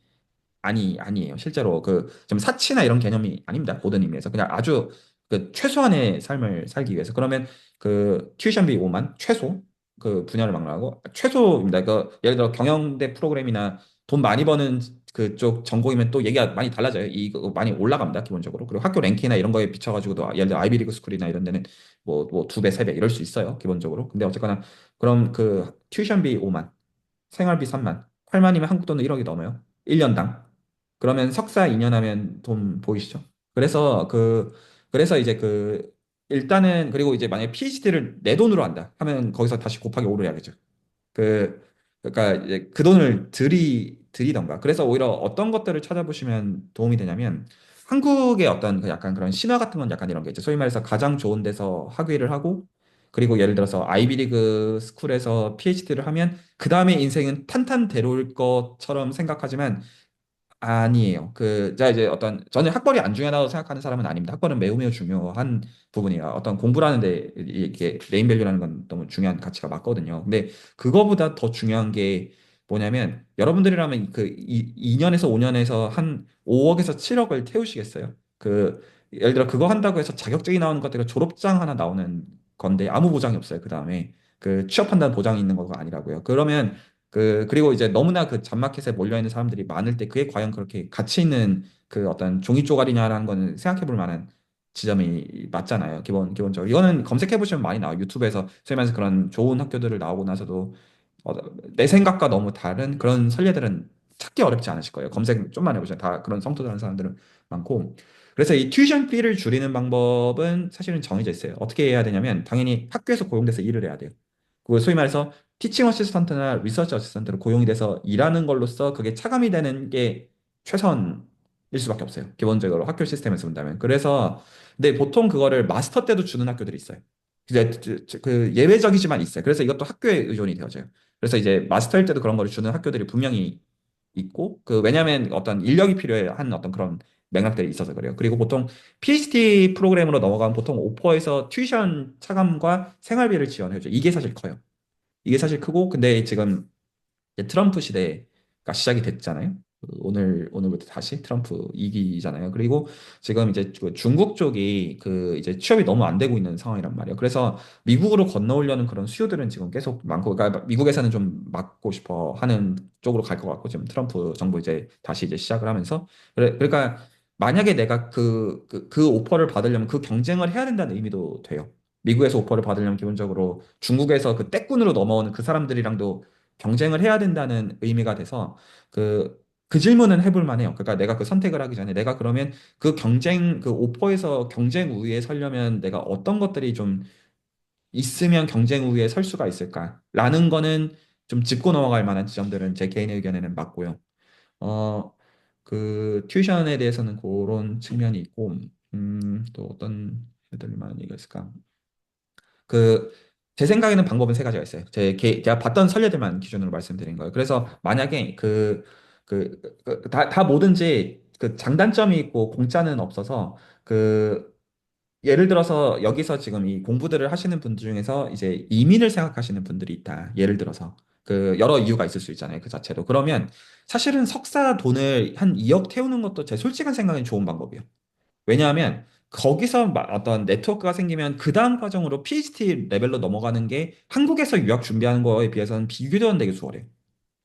아니에요. 실제로 그 좀 사치나 이런 개념이 아닙니다. 모든 의미에서 그냥 아주 그 최소한의 삶을 살기 위해서. 그러면 그 튜이션비 5만 최소 그 분야를 막론하고 최소입니다. 그 예를 들어 경영대 프로그램이나 돈 많이 버는 그쪽 전공이면 또 얘기가 많이 달라져요. 이거 많이 올라갑니다. 기본적으로. 그리고 학교 랭킹이나 이런 거에 비춰가지고도 예를 들어 아이비리그 스쿨이나 이런 데는 뭐 두 배, 세 배 이럴 수 있어요. 기본적으로. 근데 어쨌거나 그럼 그 튜이션비 5만 생활비 3만, 8만이면 한국 돈은 1억이 넘어요. 1년당. 그러면 석사 2년 하면 돈 보이시죠? 그래서 그래서 이제 일단은, 그리고 이제 만약에 PhD를 내 돈으로 한다 하면 거기서 다시 곱하기 5를 해야겠죠. 그, 그러니까 이제 그 돈을 들이던가. 그래서 오히려 어떤 것들을 찾아보시면 도움이 되냐면, 한국의 어떤 그 약간 그런 신화 같은 건 약간 이런 게 있죠. 소위 말해서 가장 좋은 데서 학위를 하고, 그리고 예를 들어서 아이비리그 스쿨에서 PhD를 하면 그 다음에 인생은 탄탄대로일 것처럼 생각하지만 아니에요. 자, 이제 저는 학벌이 안 중요하다고 생각하는 사람은 아닙니다. 학벌은 매우 매우 중요한 부분이에요. 어떤 공부라는데 이게 네임밸류라는 건 너무 중요한 가치가 맞거든요. 근데 그거보다 더 중요한 게 뭐냐면 여러분들이라면 2년에서 5년에서 한 5억에서 7억을 태우시겠어요? 예를 들어 그거 한다고 해서 자격증이 나오는 것들이 졸업장 하나 나오는 건데 아무 보장이 없어요. 그 다음에 취업한다는 보장이 있는 거가 아니라고요. 그러면 그리고 이제 너무나 그 잡마켓에 몰려있는 사람들이 많을 때 그게 과연 그렇게 가치 있는 그 어떤 종이 쪼가리냐라는 거는 생각해 볼 만한 지점이 맞잖아요. 기본적으로. 이거는 검색해 보시면 많이 나와요. 유튜브에서 소위 말해서 그런 좋은 학교들을 나오고 나서도 어, 내 생각과 너무 다른 그런 선례들은 찾기 어렵지 않으실 거예요. 검색 좀만 해보시면 다 그런 성토하는 사람들은 많고. 그래서 이 튜이션 비를 줄이는 방법은 사실은 정해져 있어요. 어떻게 해야 되냐면 당연히 학교에서 고용돼서 일을 해야 돼요. 그 소위 말해서 티칭 어시스턴트나 리서치 어시스턴트로 고용이 돼서 일하는 걸로써 그게 차감이 되는 게 최선일 수밖에 없어요. 기본적으로 학교 시스템에서 본다면. 그래서 근데 보통 그거를 마스터 때도 주는 학교들이 있어요. 이제 예외적이지만 있어요. 그래서 이것도 학교에 의존이 되어져요. 그래서 이제 마스터일 때도 그런 거를 주는 학교들이 분명히 있고 왜냐하면 어떤 인력이 필요한 어떤 그런 맥락들이 있어서 그래요. 그리고 보통 PhD 프로그램으로 넘어가면 보통 오퍼에서 튜이션 차감과 생활비를 지원해줘요. 이게 사실 커요. 이게 사실 크고, 근데 지금 이제 트럼프 시대가 시작이 됐잖아요. 오늘부터 다시 트럼프 2기잖아요. 그리고 지금 이제 그 중국 쪽이 이제 취업이 너무 안 되고 있는 상황이란 말이에요. 그래서 미국으로 건너오려는 그런 수요들은 지금 계속 많고, 그러니까 미국에서는 좀 막고 싶어 하는 쪽으로 갈 것 같고, 지금 트럼프 정부 이제 다시 이제 시작을 하면서. 그러니까 만약에 내가 그 오퍼를 받으려면 그 경쟁을 해야 된다는 의미도 돼요. 미국에서 오퍼를 받으려면 기본적으로 중국에서 그 떼꾼으로 넘어오는 그 사람들이랑도 경쟁을 해야 된다는 의미가 돼서 그 질문은 해볼 만해요. 그러니까 내가 그 선택을 하기 전에 내가 그러면 그 오퍼에서 경쟁 우위에 서려면 내가 어떤 것들이 좀 있으면 경쟁 우위에 설 수가 있을까라는 거는 좀 짚고 넘어갈 만한 지점들은 제 개인의 의견에는 맞고요. 어, 튜이션에 대해서는 그런 측면이 있고, 또 어떤 해드릴 만한 얘기가 있을까? 그, 제 생각에는 방법은 세 가지가 있어요. 제가 봤던 선례들만 기준으로 말씀드린 거예요. 그래서 만약에 다 뭐든지 장단점이 있고 공짜는 없어서 예를 들어서 여기서 지금 이 공부들을 하시는 분들 중에서 이제 이민을 생각하시는 분들이 있다. 예를 들어서 여러 이유가 있을 수 있잖아요. 그 자체도. 그러면 사실은 석사 돈을 한 2억 태우는 것도 제 솔직한 생각엔 좋은 방법이에요. 왜냐하면 거기서 어떤 네트워크가 생기면 그 다음 과정으로 PhD 레벨로 넘어가는 게 한국에서 유학 준비하는 거에 비해서는 비교도 안 되게 수월해요.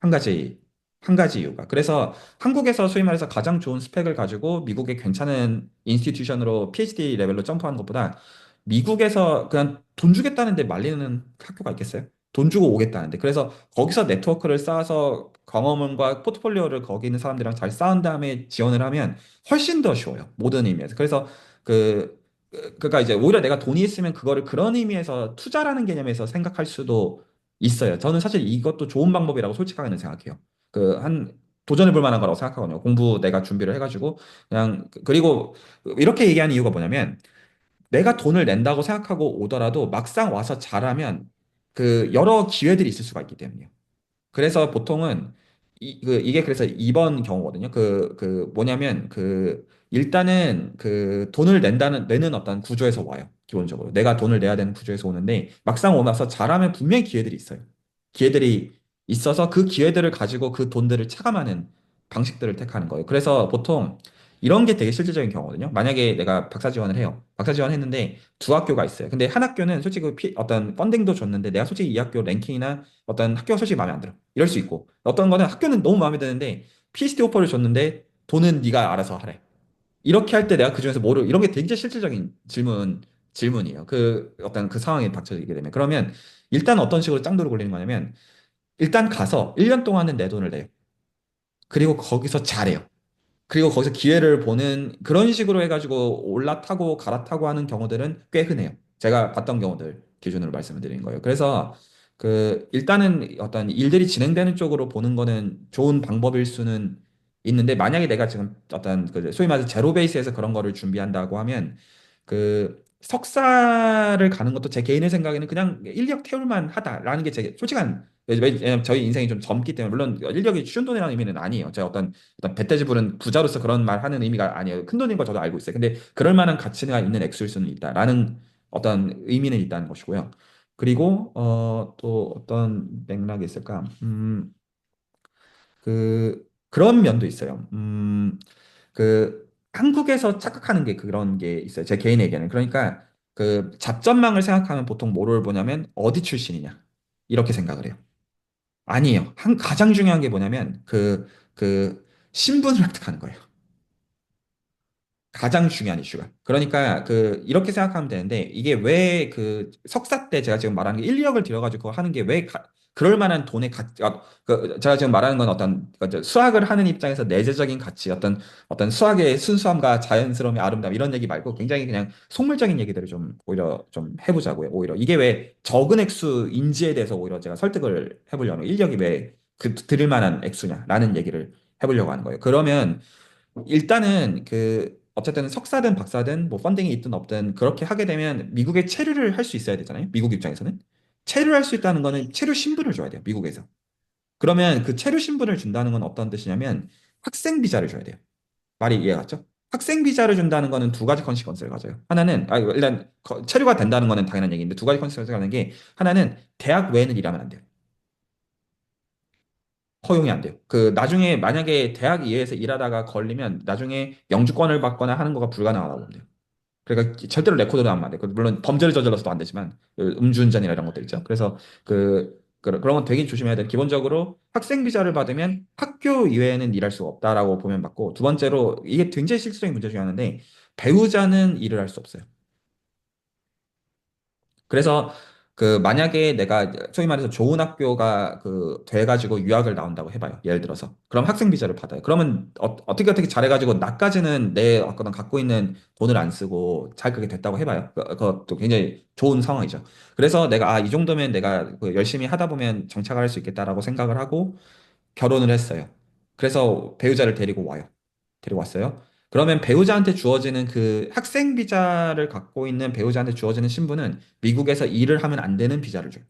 한 가지, 한 가지 이유가. 그래서 한국에서 소위 말해서 가장 좋은 스펙을 가지고 미국의 괜찮은 인스티튜션으로 PhD 레벨로 점프하는 것보다 미국에서 그냥 돈 주겠다는데 말리는 학교가 있겠어요? 돈 주고 오겠다는데. 그래서 거기서 네트워크를 쌓아서 경험과 포트폴리오를 거기 있는 사람들이랑 잘 쌓은 다음에 지원을 하면 훨씬 더 쉬워요. 모든 의미에서. 그래서 그러니까 이제 오히려 내가 돈이 있으면 그거를 그런 의미에서 투자라는 개념에서 생각할 수도 있어요. 저는 사실 이것도 좋은 방법이라고 솔직하게는 생각해요. 도전해 볼 만한 거라고 생각하거든요. 공부 내가 준비를 해가지고 그리고 이렇게 얘기하는 이유가 뭐냐면 내가 돈을 낸다고 생각하고 오더라도 막상 와서 잘하면 그 여러 기회들이 있을 수가 있기 때문이에요. 그래서 보통은 이게 그래서 2번 경우거든요. 뭐냐면 일단은 그 돈을 내는 어떤 구조에서 와요. 기본적으로. 내가 돈을 내야 되는 구조에서 오는데 막상 오면서 잘하면 분명히 기회들이 있어요. 기회들이 있어서 그 기회들을 가지고 그 돈들을 차감하는 방식들을 택하는 거예요. 그래서 보통 이런 게 되게 실질적인 경우거든요. 만약에 내가 박사 지원을 해요. 박사 지원했는데 두 학교가 있어요. 근데 한 학교는 솔직히 어떤 펀딩도 줬는데 내가 솔직히 이 학교 랭킹이나 어떤 학교가 솔직히 마음에 안 들어. 이럴 수 있고 어떤 거는 학교는 너무 마음에 드는데 PhD 오퍼를 줬는데 돈은 네가 알아서 하래. 이렇게 할 때 내가 그중에서 뭐를 이런 게 되게 실질적인 질문이에요. 그 어떤 그 상황에 닥쳐지게 되면 그러면 일단 어떤 식으로 짱도를 굴리는 거냐면 일단 가서 1년 동안은 내 돈을 내요. 그리고 거기서 잘해요. 그리고 거기서 기회를 보는 그런 식으로 해가지고 올라타고 갈아타고 하는 경우들은 꽤 흔해요. 제가 봤던 경우들 기준으로 말씀을 드리는 거예요. 그래서 일단은 어떤 일들이 진행되는 쪽으로 보는 거는 좋은 방법일 수는 있는데 만약에 내가 지금 어떤 소위 말해서 제로 베이스에서 그런 거를 준비한다고 하면 석사를 가는 것도 제 개인의 생각에는 그냥 인력 태울만 하다라는 게 제 솔직한 왜냐면 저희 인생이 좀 젊기 때문에 물론 인력이 쉬운 돈이라는 의미는 아니에요. 제가 어떤 배떼지 부른 부자로서 그런 말 하는 의미가 아니에요. 큰 돈인 거 저도 알고 있어요. 근데 그럴 만한 가치가 있는 액수일 수는 있다라는 어떤 의미는 있다는 것이고요. 그리고 또 어떤 맥락이 있을까? 그런 면도 있어요. 한국에서 착각하는 게 그런 게 있어요. 제 개인에게는. 그러니까 잡전망을 생각하면 보통 뭐를 보냐면 어디 출신이냐 이렇게 생각을 해요. 아니에요. 가장 중요한 게 뭐냐면 신분을 획득하는 거예요. 가장 중요한 이슈가. 그러니까 이렇게 생각하면 되는데 이게 왜 석사 때 제가 지금 말하는 게 인력을 들여가지고 하는 게 왜 그럴 만한 돈의 가치, 제가 지금 말하는 건 수학을 하는 입장에서 내재적인 가치, 어떤 수학의 순수함과 자연스러움의 아름다움 이런 얘기 말고 굉장히 그냥 속물적인 얘기들을 좀 오히려 좀 해보자고요. 오히려 이게 왜 적은 액수인지에 대해서 오히려 제가 설득을 해보려면 인력이 왜 들을 만한 액수냐라는 얘기를 해보려고 하는 거예요. 그러면 일단은 어쨌든 석사든 박사든 뭐 펀딩이 있든 없든 그렇게 하게 되면 미국에 체류를 할 수 있어야 되잖아요. 미국 입장에서는 체류할 수 있다는 거는 체류 신분을 줘야 돼요. 미국에서. 그러면 그 체류 신분을 준다는 건 어떤 뜻이냐면 학생 비자를 줘야 돼요. 말이 이해가 갔죠? 학생 비자를 준다는 거는 두 가지 컨시퀀스를 가져요. 하나는 일단 체류가 된다는 거는 당연한 얘기인데 두 가지 컨시퀀스가 가는 게 하나는 대학 외에는 일하면 안 돼요. 허용이 안 돼요. 나중에 만약에 대학 이외에서 일하다가 걸리면 나중에 영주권을 받거나 하는 거가 불가능하다고 보면 돼요. 그러니까 절대로 레코드도 하면 안 돼요. 물론 범죄를 저질러서도 안 되지만 음주운전이나 이런 것들 있죠. 그래서 그런 건 되게 조심해야 돼요. 기본적으로 학생 비자를 받으면 학교 이외에는 일할 수가 없다라고 보면 맞고 두 번째로 이게 굉장히 실질적인 문제 중에 하나인데 배우자는 일을 할 수 없어요. 그래서 만약에 내가 소위 말해서 좋은 학교가 돼가지고 유학을 나온다고 해봐요. 예를 들어서. 그럼 학생 비자를 받아요. 그러면 어떻게 잘해가지고 나까지는 내 어떤 갖고 있는 돈을 안 쓰고 잘 그게 됐다고 해봐요. 그것도 굉장히 좋은 상황이죠. 그래서 내가 이 정도면 내가 열심히 하다 보면 정착을 할 수 있겠다라고 생각을 하고 결혼을 했어요. 그래서 배우자를 데리고 와요. 데리고 왔어요. 그러면 배우자한테 주어지는 학생 비자를 갖고 있는 배우자한테 주어지는 신분은 미국에서 일을 하면 안 되는 비자를 줘요.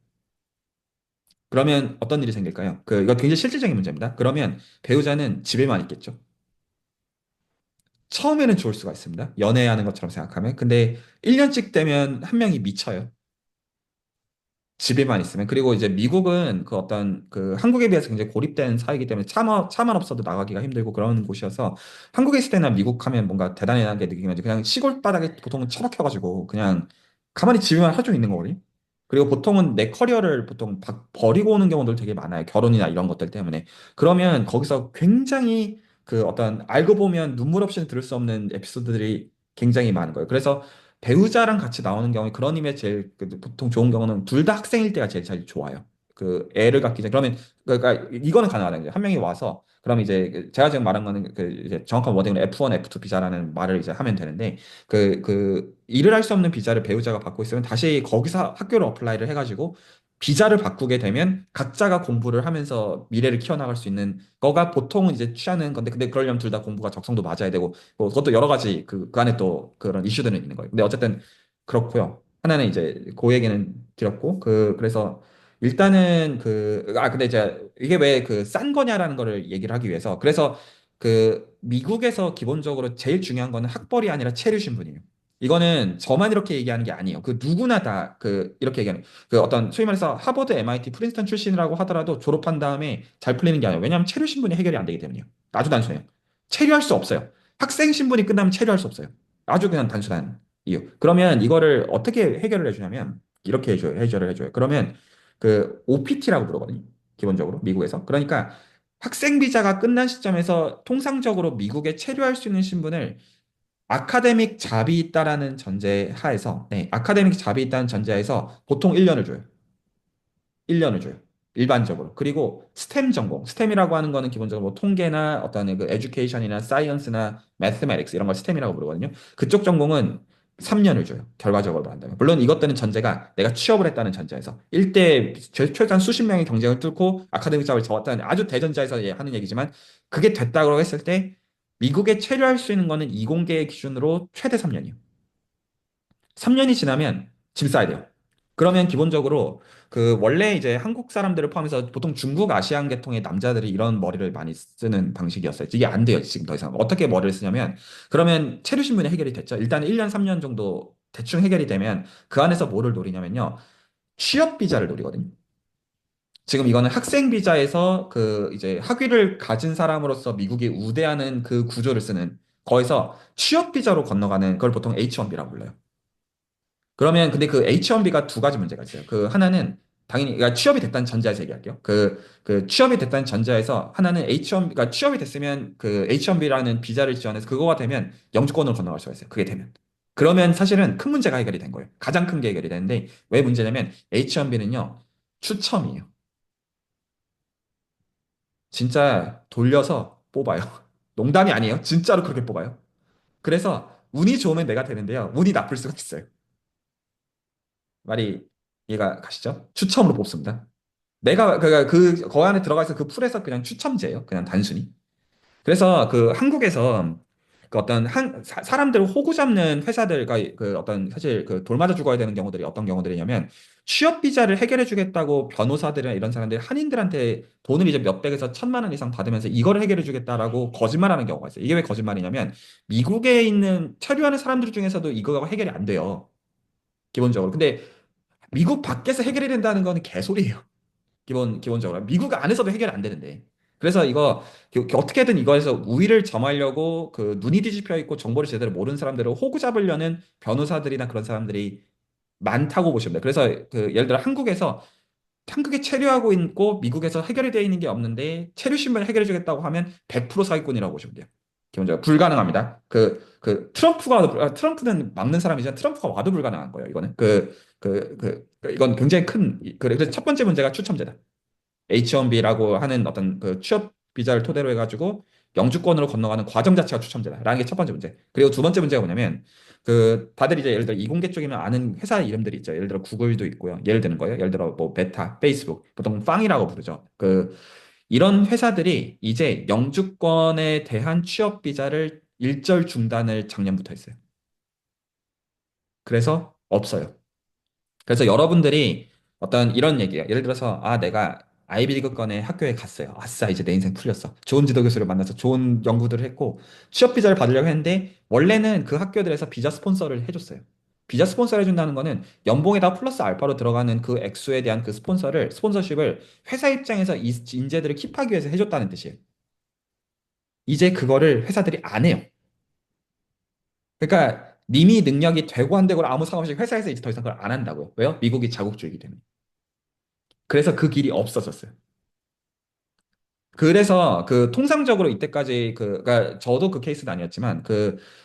그러면 어떤 일이 생길까요? 이거 굉장히 실질적인 문제입니다. 그러면 배우자는 집에만 있겠죠. 처음에는 좋을 수가 있습니다. 연애하는 것처럼 생각하면. 근데 1년씩 되면 한 명이 미쳐요. 집에만 있으면. 그리고 이제 미국은 한국에 비해서 굉장히 고립된 사회이기 때문에 차만 없어도 나가기가 힘들고 그런 곳이어서 한국에 있을 때나 미국 하면 뭔가 대단하게 느끼면 그냥 시골 바닥에 보통은 처박혀가지고 그냥 가만히 집에만 하루 종일 있는 거거든요. 그리고 보통은 내 커리어를 보통 버리고 오는 경우들 되게 많아요. 결혼이나 이런 것들 때문에. 그러면 거기서 굉장히 어떤 알고 보면 눈물 없이는 들을 수 없는 에피소드들이 굉장히 많은 거예요. 그래서 배우자랑 같이 나오는 경우에 그런 의미에 제일 보통 좋은 경우는 둘 다 학생일 때가 제일 좋아요. 애를 갖기 전에 그러면 그러니까 이거는 가능하다는 거죠. 한 명이 와서 그럼 이제 제가 지금 말한 거는 이제 정확한 워딩으로 F1, F2 비자라는 말을 이제 하면 되는데 일을 할 수 없는 비자를 배우자가 받고 있으면 다시 거기서 학교를 어플라이를 해가지고 비자를 바꾸게 되면 각자가 공부를 하면서 미래를 키워나갈 수 있는 거가 보통은 이제 취하는 건데 근데 그러려면 둘 다 공부가 적성도 맞아야 되고 그것도 여러 가지 그 안에 또 그런 이슈들은 있는 거예요. 근데 어쨌든 그렇고요. 하나는 이제 그 얘기는 드렸고 그래서 일단은 근데 이제 이게 왜 그 싼 거냐라는 거를 얘기를 하기 위해서 그래서 그 미국에서 기본적으로 제일 중요한 거는 학벌이 아니라 체류 신분이에요. 이거는 저만 이렇게 얘기하는 게 아니에요. 그 누구나 다 이렇게 얘기하는 그 어떤 소위 말해서 하버드, MIT, 프린스턴 출신이라고 하더라도 졸업한 다음에 잘 풀리는 게 아니에요. 왜냐하면 체류 신분이 해결이 안 되기 때문이에요. 아주 단순해요. 체류할 수 없어요. 학생 신분이 끝나면 체류할 수 없어요. 아주 그냥 단순한 이유. 그러면 이거를 어떻게 해결을 해주냐면 이렇게 해결을 해줘요. 그러면 그 OPT라고 부르거든요. 기본적으로 미국에서. 그러니까 학생 비자가 끝난 시점에서 통상적으로 미국에 체류할 수 있는 신분을 아카데믹 잡이 있다라는 전제 하에서 아카데믹 잡이 있다는 전제하에서 보통 1년을 줘요. 1년을 줘요. 일반적으로. 그리고 스템 전공. 스템이라고 하는 거는 기본적으로 뭐 통계나 어떤 그 에듀케이션이나 사이언스나 매스메틱스 이런 걸 스템이라고 부르거든요. 그쪽 전공은 3년을 줘요. 결과적으로 한다면. 물론 이것들은 전제가 내가 취업을 했다는 전제에서 1대 최소한 수십 명의 경쟁을 뚫고 아카데믹 잡을 잡았다는 아주 대전자에서 하는 얘기지만 그게 됐다고 했을 때 미국에 체류할 수 있는 거는 이공계 기준으로 최대 3년이에요. 3년이 지나면 짐 싸야 돼요. 그러면 기본적으로 원래 이제 한국 사람들을 포함해서 보통 중국 아시안 계통의 남자들이 이런 머리를 많이 쓰는 방식이었어요. 이게 안 돼요, 지금 더 이상. 어떻게 머리를 쓰냐면 그러면 체류 신문이 해결이 됐죠. 일단 1년, 3년 정도 대충 해결이 되면 그 안에서 뭐를 노리냐면요. 취업 비자를 노리거든요. 지금 이거는 학생 비자에서 이제 학위를 가진 사람으로서 미국이 우대하는 그 구조를 쓰는 거에서 취업 비자로 건너가는 걸 보통 H1B라고 불러요. 그러면 근데 그 H1B가 두 가지 문제가 있어요. 하나는 당연히 그러니까 취업이 됐다는 전제에서 얘기할게요. 취업이 됐다는 전제에서 하나는 H1B, 그러니까 취업이 됐으면 그 H1B라는 비자를 지원해서 그거가 되면 영주권으로 건너갈 수가 있어요. 그게 되면. 그러면 사실은 큰 문제가 해결이 된 거예요. 가장 큰 게 해결이 되는데 왜 문제냐면 H1B는요. 추첨이에요. 진짜 돌려서 뽑아요. 농담이 아니에요. 진짜로 그렇게 뽑아요. 그래서 운이 좋으면 내가 되는데요. 운이 나쁠 수가 있어요. 말이 이해가 가시죠? 추첨으로 뽑습니다. 내가 거 안에 들어가 있어 그 풀에서 그냥 추첨제예요. 그냥 단순히. 그래서 한국에서 어떤 사람들 호구 잡는 회사들과 어떤 사실 돌 맞아 죽어야 되는 경우들이 어떤 경우들이냐면 취업 비자를 해결해 주겠다고 변호사들이나 이런 사람들이 한인들한테 돈을 이제 몇백에서 1,000만 원 이상 받으면서 이거를 해결해 주겠다라고 거짓말하는 경우가 있어요. 이게 왜 거짓말이냐면 미국에 있는 체류하는 사람들 중에서도 이거가 해결이 안 돼요. 기본적으로. 근데 미국 밖에서 해결이 된다는 건 개소리예요. 기본적으로. 미국 안에서도 해결이 안 되는데. 그래서 이거 어떻게든 이거에서 우위를 점하려고 눈이 뒤집혀 있고 정보를 제대로 모르는 사람들을 호구 잡으려는 변호사들이나 그런 사람들이 많다고 보시면 돼요. 그래서 예를 들어 한국에 체류하고 있고 미국에서 해결이 되어 있는 게 없는데 체류 신문을 해결해 주겠다고 하면 100% 사기꾼이라고 보시면 돼요. 기본적으로 불가능합니다. 트럼프는 막는 사람이지만 트럼프가 와도 불가능한 거예요. 이거는 이건 굉장히 그래서 첫 번째 문제가 추첨제다. H1B라고 하는 어떤 취업 비자를 토대로 해가지고 영주권으로 건너가는 과정 자체가 추첨제다라는 게 첫 번째 문제. 그리고 두 번째 문제가 뭐냐면 다들 이제 예를 들어 이공계 쪽이면 아는 회사 이름들이 있죠. 예를 들어 구글도 있고요. 예를 드는 거예요. 예를 들어 뭐 메타, 페이스북, 보통 빵이라고 부르죠. 이런 회사들이 이제 영주권에 대한 취업 비자를 일절 중단을 작년부터 했어요. 그래서 없어요. 그래서 여러분들이 어떤 이런 얘기예요. 예를 들어서 내가 아이비리그권의 학교에 갔어요. 아싸 이제 내 인생 풀렸어. 좋은 지도 교수를 만나서 좋은 연구들을 했고 취업 비자를 받으려고 했는데 원래는 그 학교들에서 비자 스폰서를 해줬어요. 비자 스폰서를 해준다는 거는 연봉에다 플러스 알파로 들어가는 그 액수에 대한 스폰서십을 회사 입장에서 이 인재들을 킵하기 위해서 해줬다는 뜻이에요. 이제 그거를 회사들이 안 해요. 그러니까 님이 능력이 되고 안 되고 아무 상관없이 회사에서 이제 더 이상 그걸 안 한다고요. 왜요? 미국이 자국주의이기 때문에. 그래서 그 길이 없어졌어요. 그래서 통상적으로 이때까지 그러니까 저도 그 케이스는 아니었지만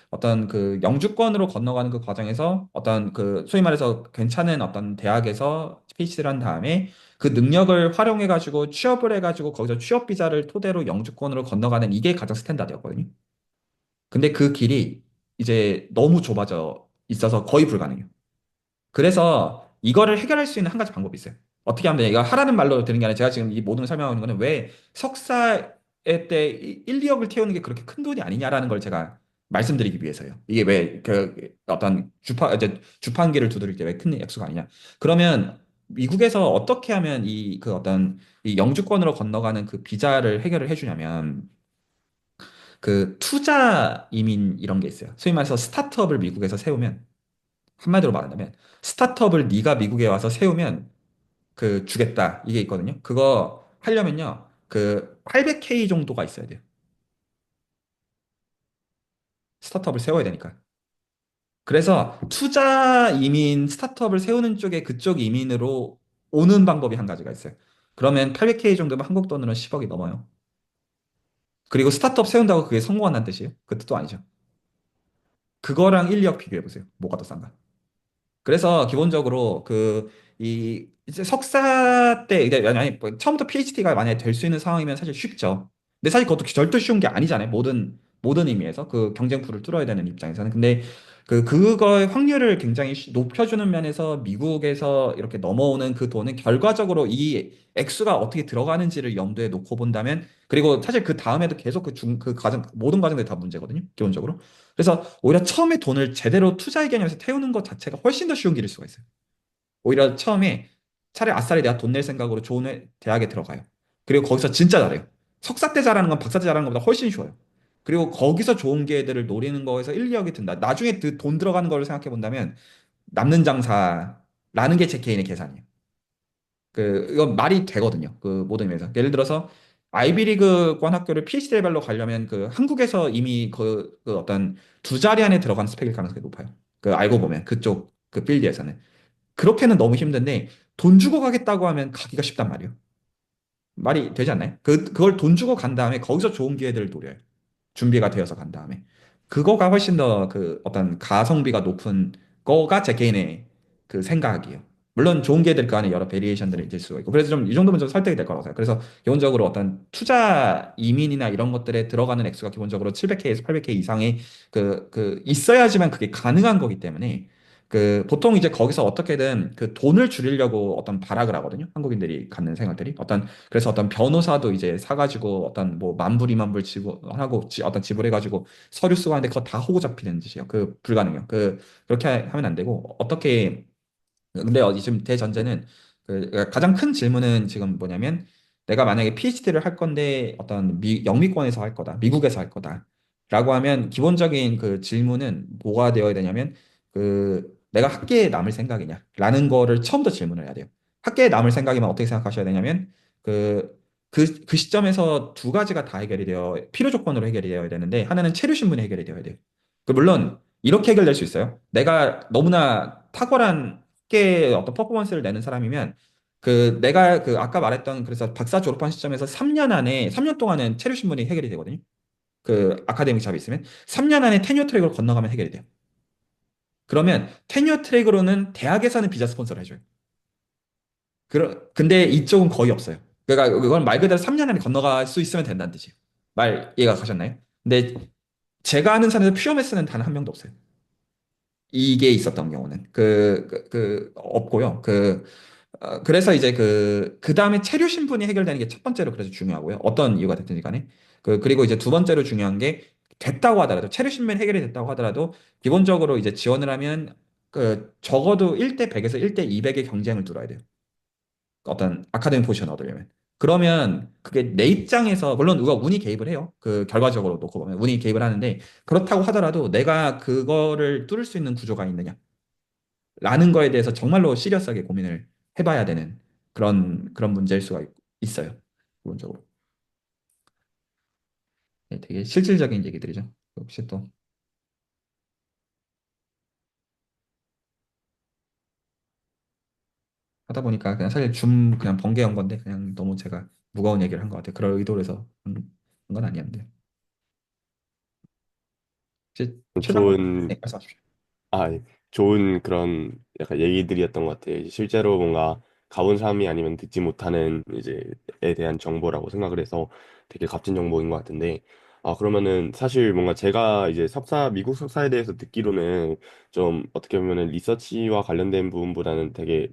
어떤 영주권으로 건너가는 그 과정에서 어떤 소위 말해서 괜찮은 어떤 대학에서 PhD를 한 다음에 그 능력을 활용해가지고 취업을 해가지고 거기서 취업 비자를 토대로 영주권으로 건너가는 이게 가장 스탠다드였거든요. 근데 그 길이 이제 너무 좁아져 있어서 거의 불가능해요. 그래서 이거를 해결할 수 있는 한 가지 방법이 있어요. 어떻게 하면 되냐? 이거 하라는 말로 드는 게 아니라 제가 지금 이 모든 걸 설명하고 있는 거는 왜 석사에 때 1, 2억을 태우는 게 그렇게 큰 돈이 아니냐라는 걸 제가 말씀드리기 위해서요. 이게 왜 그 어떤 이제 주판기를 두드릴 때 왜 큰 액수가 아니냐. 그러면 미국에서 어떻게 하면 이 그 어떤 이 영주권으로 건너가는 그 비자를 해결을 해주냐면 그 투자 이민 이런 게 있어요. 소위 말해서 스타트업을 미국에서 세우면 한마디로 말한다면 스타트업을 네가 미국에 와서 세우면 그 주겠다 이게 있거든요. 그거 하려면요. 그 800K 정도가 있어야 돼요. 스타트업을 세워야 되니까. 그래서 투자 이민 스타트업을 세우는 쪽에 그쪽 이민으로 오는 방법이 한 가지가 있어요. 그러면 800K 정도면 한국 돈으로 10억이 넘어요. 그리고 스타트업 세운다고 그게 성공한다는 뜻이에요? 그 뜻도 아니죠. 그거랑 1, 2억 비교해 보세요. 뭐가 더 싼가? 그래서 기본적으로 그 이 이제 석사 때 이제 아니 뭐 처음부터 PhD가 만약에 될 수 있는 상황이면 사실 쉽죠. 근데 사실 그것도 절대 쉬운 게 아니잖아요. 모든 의미에서 그 경쟁풀을 뚫어야 되는 입장에서는. 근데 그거의 확률을 굉장히 높여주는 면에서 미국에서 이렇게 넘어오는 그 돈은 결과적으로 이 액수가 어떻게 들어가는지를 염두에 놓고 본다면 그리고 사실 그 다음에도 계속 그 과정 모든 과정들이 다 문제거든요. 기본적으로. 그래서 오히려 처음에 돈을 제대로 투자의 개념에서 태우는 것 자체가 훨씬 더 쉬운 길일 수가 있어요. 오히려 처음에 차라리 아싸리 내가 돈 낼 생각으로 좋은 대학에 들어가요. 그리고 거기서 진짜 잘해요. 석사 때 잘하는 건 박사 때 잘하는 것보다 훨씬 쉬워요. 그리고 거기서 좋은 기회들을 노리는 거에서 1, 2억이 든다. 나중에 그 돈 들어가는 거를 생각해 본다면 남는 장사라는 게 제 개인의 계산이에요. 이건 말이 되거든요. 그 모든 면에서. 예를 들어서 아이비리그권 학교를 PhD 레벨로 가려면 그 한국에서 이미 그 어떤 두 자리 안에 들어가는 스펙일 가능성이 높아요. 그 알고 보면 그쪽 그 필드에서는. 그렇게는 너무 힘든데 돈 주고 가겠다고 하면 가기가 쉽단 말이에요. 말이 되지 않나요? 그걸 돈 주고 간 다음에 거기서 좋은 기회들을 노려요. 준비가 되어서 간 다음에. 그거가 훨씬 더 그 어떤 가성비가 높은 거가 제 개인의 그 생각이에요. 물론 좋은 기회들 그 안에 여러 베리에이션들이 있을 수가 있고. 그래서 좀 이 정도면 좀 설득이 될 거라고 생각해요. 그래서 기본적으로 어떤 투자 이민이나 이런 것들에 들어가는 액수가 기본적으로 700K에서 800K 이상의 있어야지만 그게 가능한 거기 때문에 보통 이제 거기서 어떻게든 그 돈을 줄이려고 어떤 발악을 하거든요. 한국인들이 갖는 생각들이. 그래서 어떤 변호사도 이제 사가지고 어떤 뭐 만불, 이만불 지불하고 어떤 지불해가지고 서류 쓰고 하는데 그거 다 호구 잡히는 짓이에요. 불가능해요. 그렇게 하면 안 되고 어떻게 근데 지금 대전제는 그러니까 가장 큰 질문은 지금 뭐냐면 내가 만약에 PhD를 할 건데 어떤 영미권에서 할 거다, 미국에서 할 거다라고 하면 기본적인 그 질문은 뭐가 되어야 되냐면 내가 학계에 남을 생각이냐라는 거를 처음부터 질문을 해야 돼요. 학계에 남을 생각이면 어떻게 생각하셔야 되냐면 그 그 시점에서 두 가지가 다 해결이 되어 필요 조건으로 해결이 되어야 되는데 하나는 체류 신분이 해결이 되어야 돼요. 물론 이렇게 해결될 수 있어요. 내가 너무나 탁월한 쉽게 어떤 퍼포먼스를 내는 사람이면 내가 아까 말했던 그래서 박사 졸업한 시점에서 3년 안에 3년 동안은 체류 신분이 해결이 되거든요. 그 아카데믹 잡이 있으면 3년 안에 테뉴어 트랙으로 건너가면 해결이 돼요. 그러면 테뉴어 트랙으로는 대학에서는 비자 스폰서를 해줘요. 근데 이쪽은 거의 없어요. 그러니까 그건 말 그대로 3년 안에 건너갈 수 있으면 된다는 뜻이에요. 말 이해가 가셨나요? 근데 제가 아는 사람에서 퓨어매스는 단 한 명도 없어요. 이게 있었던 경우는 없고요. 그래서 이제 그 다음에 체류 신분이 해결되는 게 첫 번째로 그래서 중요하고요. 어떤 이유가 됐든지 간에. 그리고 이제 두 번째로 중요한 게 됐다고 하더라도, 체류 신분이 해결이 됐다고 하더라도, 기본적으로 이제 지원을 하면, 적어도 1대 100에서 1대 200의 경쟁을 뚫어야 돼요. 어떤 아카데미 포지션 얻으려면. 그러면 그게 내 입장에서, 물론 누가 운이 개입을 해요. 결과적으로 놓고 보면 운이 개입을 하는데, 그렇다고 하더라도 내가 그거를 뚫을 수 있는 구조가 있느냐. 라는 거에 대해서 정말로 시리어스하게 고민을 해봐야 되는 그런 문제일 수가 있어요. 기본적으로. 네, 되게 실질적인 얘기들이죠. 혹시 또 하다 보니까 그냥 사실 그냥 번개한 건데 그냥 너무 제가 무거운 얘기를 한 것 같아요. 그럴 의도로 해서 한건 아니었는데. 혹시 최종 좋은 네, 말씀하십시오. 예. 좋은 그런 약간 얘기들이었던 것 같아요. 이제 실제로 뭔가 가본 사람이 아니면 듣지 못하는 이제에 대한 정보라고 생각을 해서 되게 값진 정보인 것 같은데, 그러면은 사실 뭔가 제가 이제 미국 석사에 대해서 듣기로는 좀 어떻게 보면은 리서치와 관련된 부분보다는 되게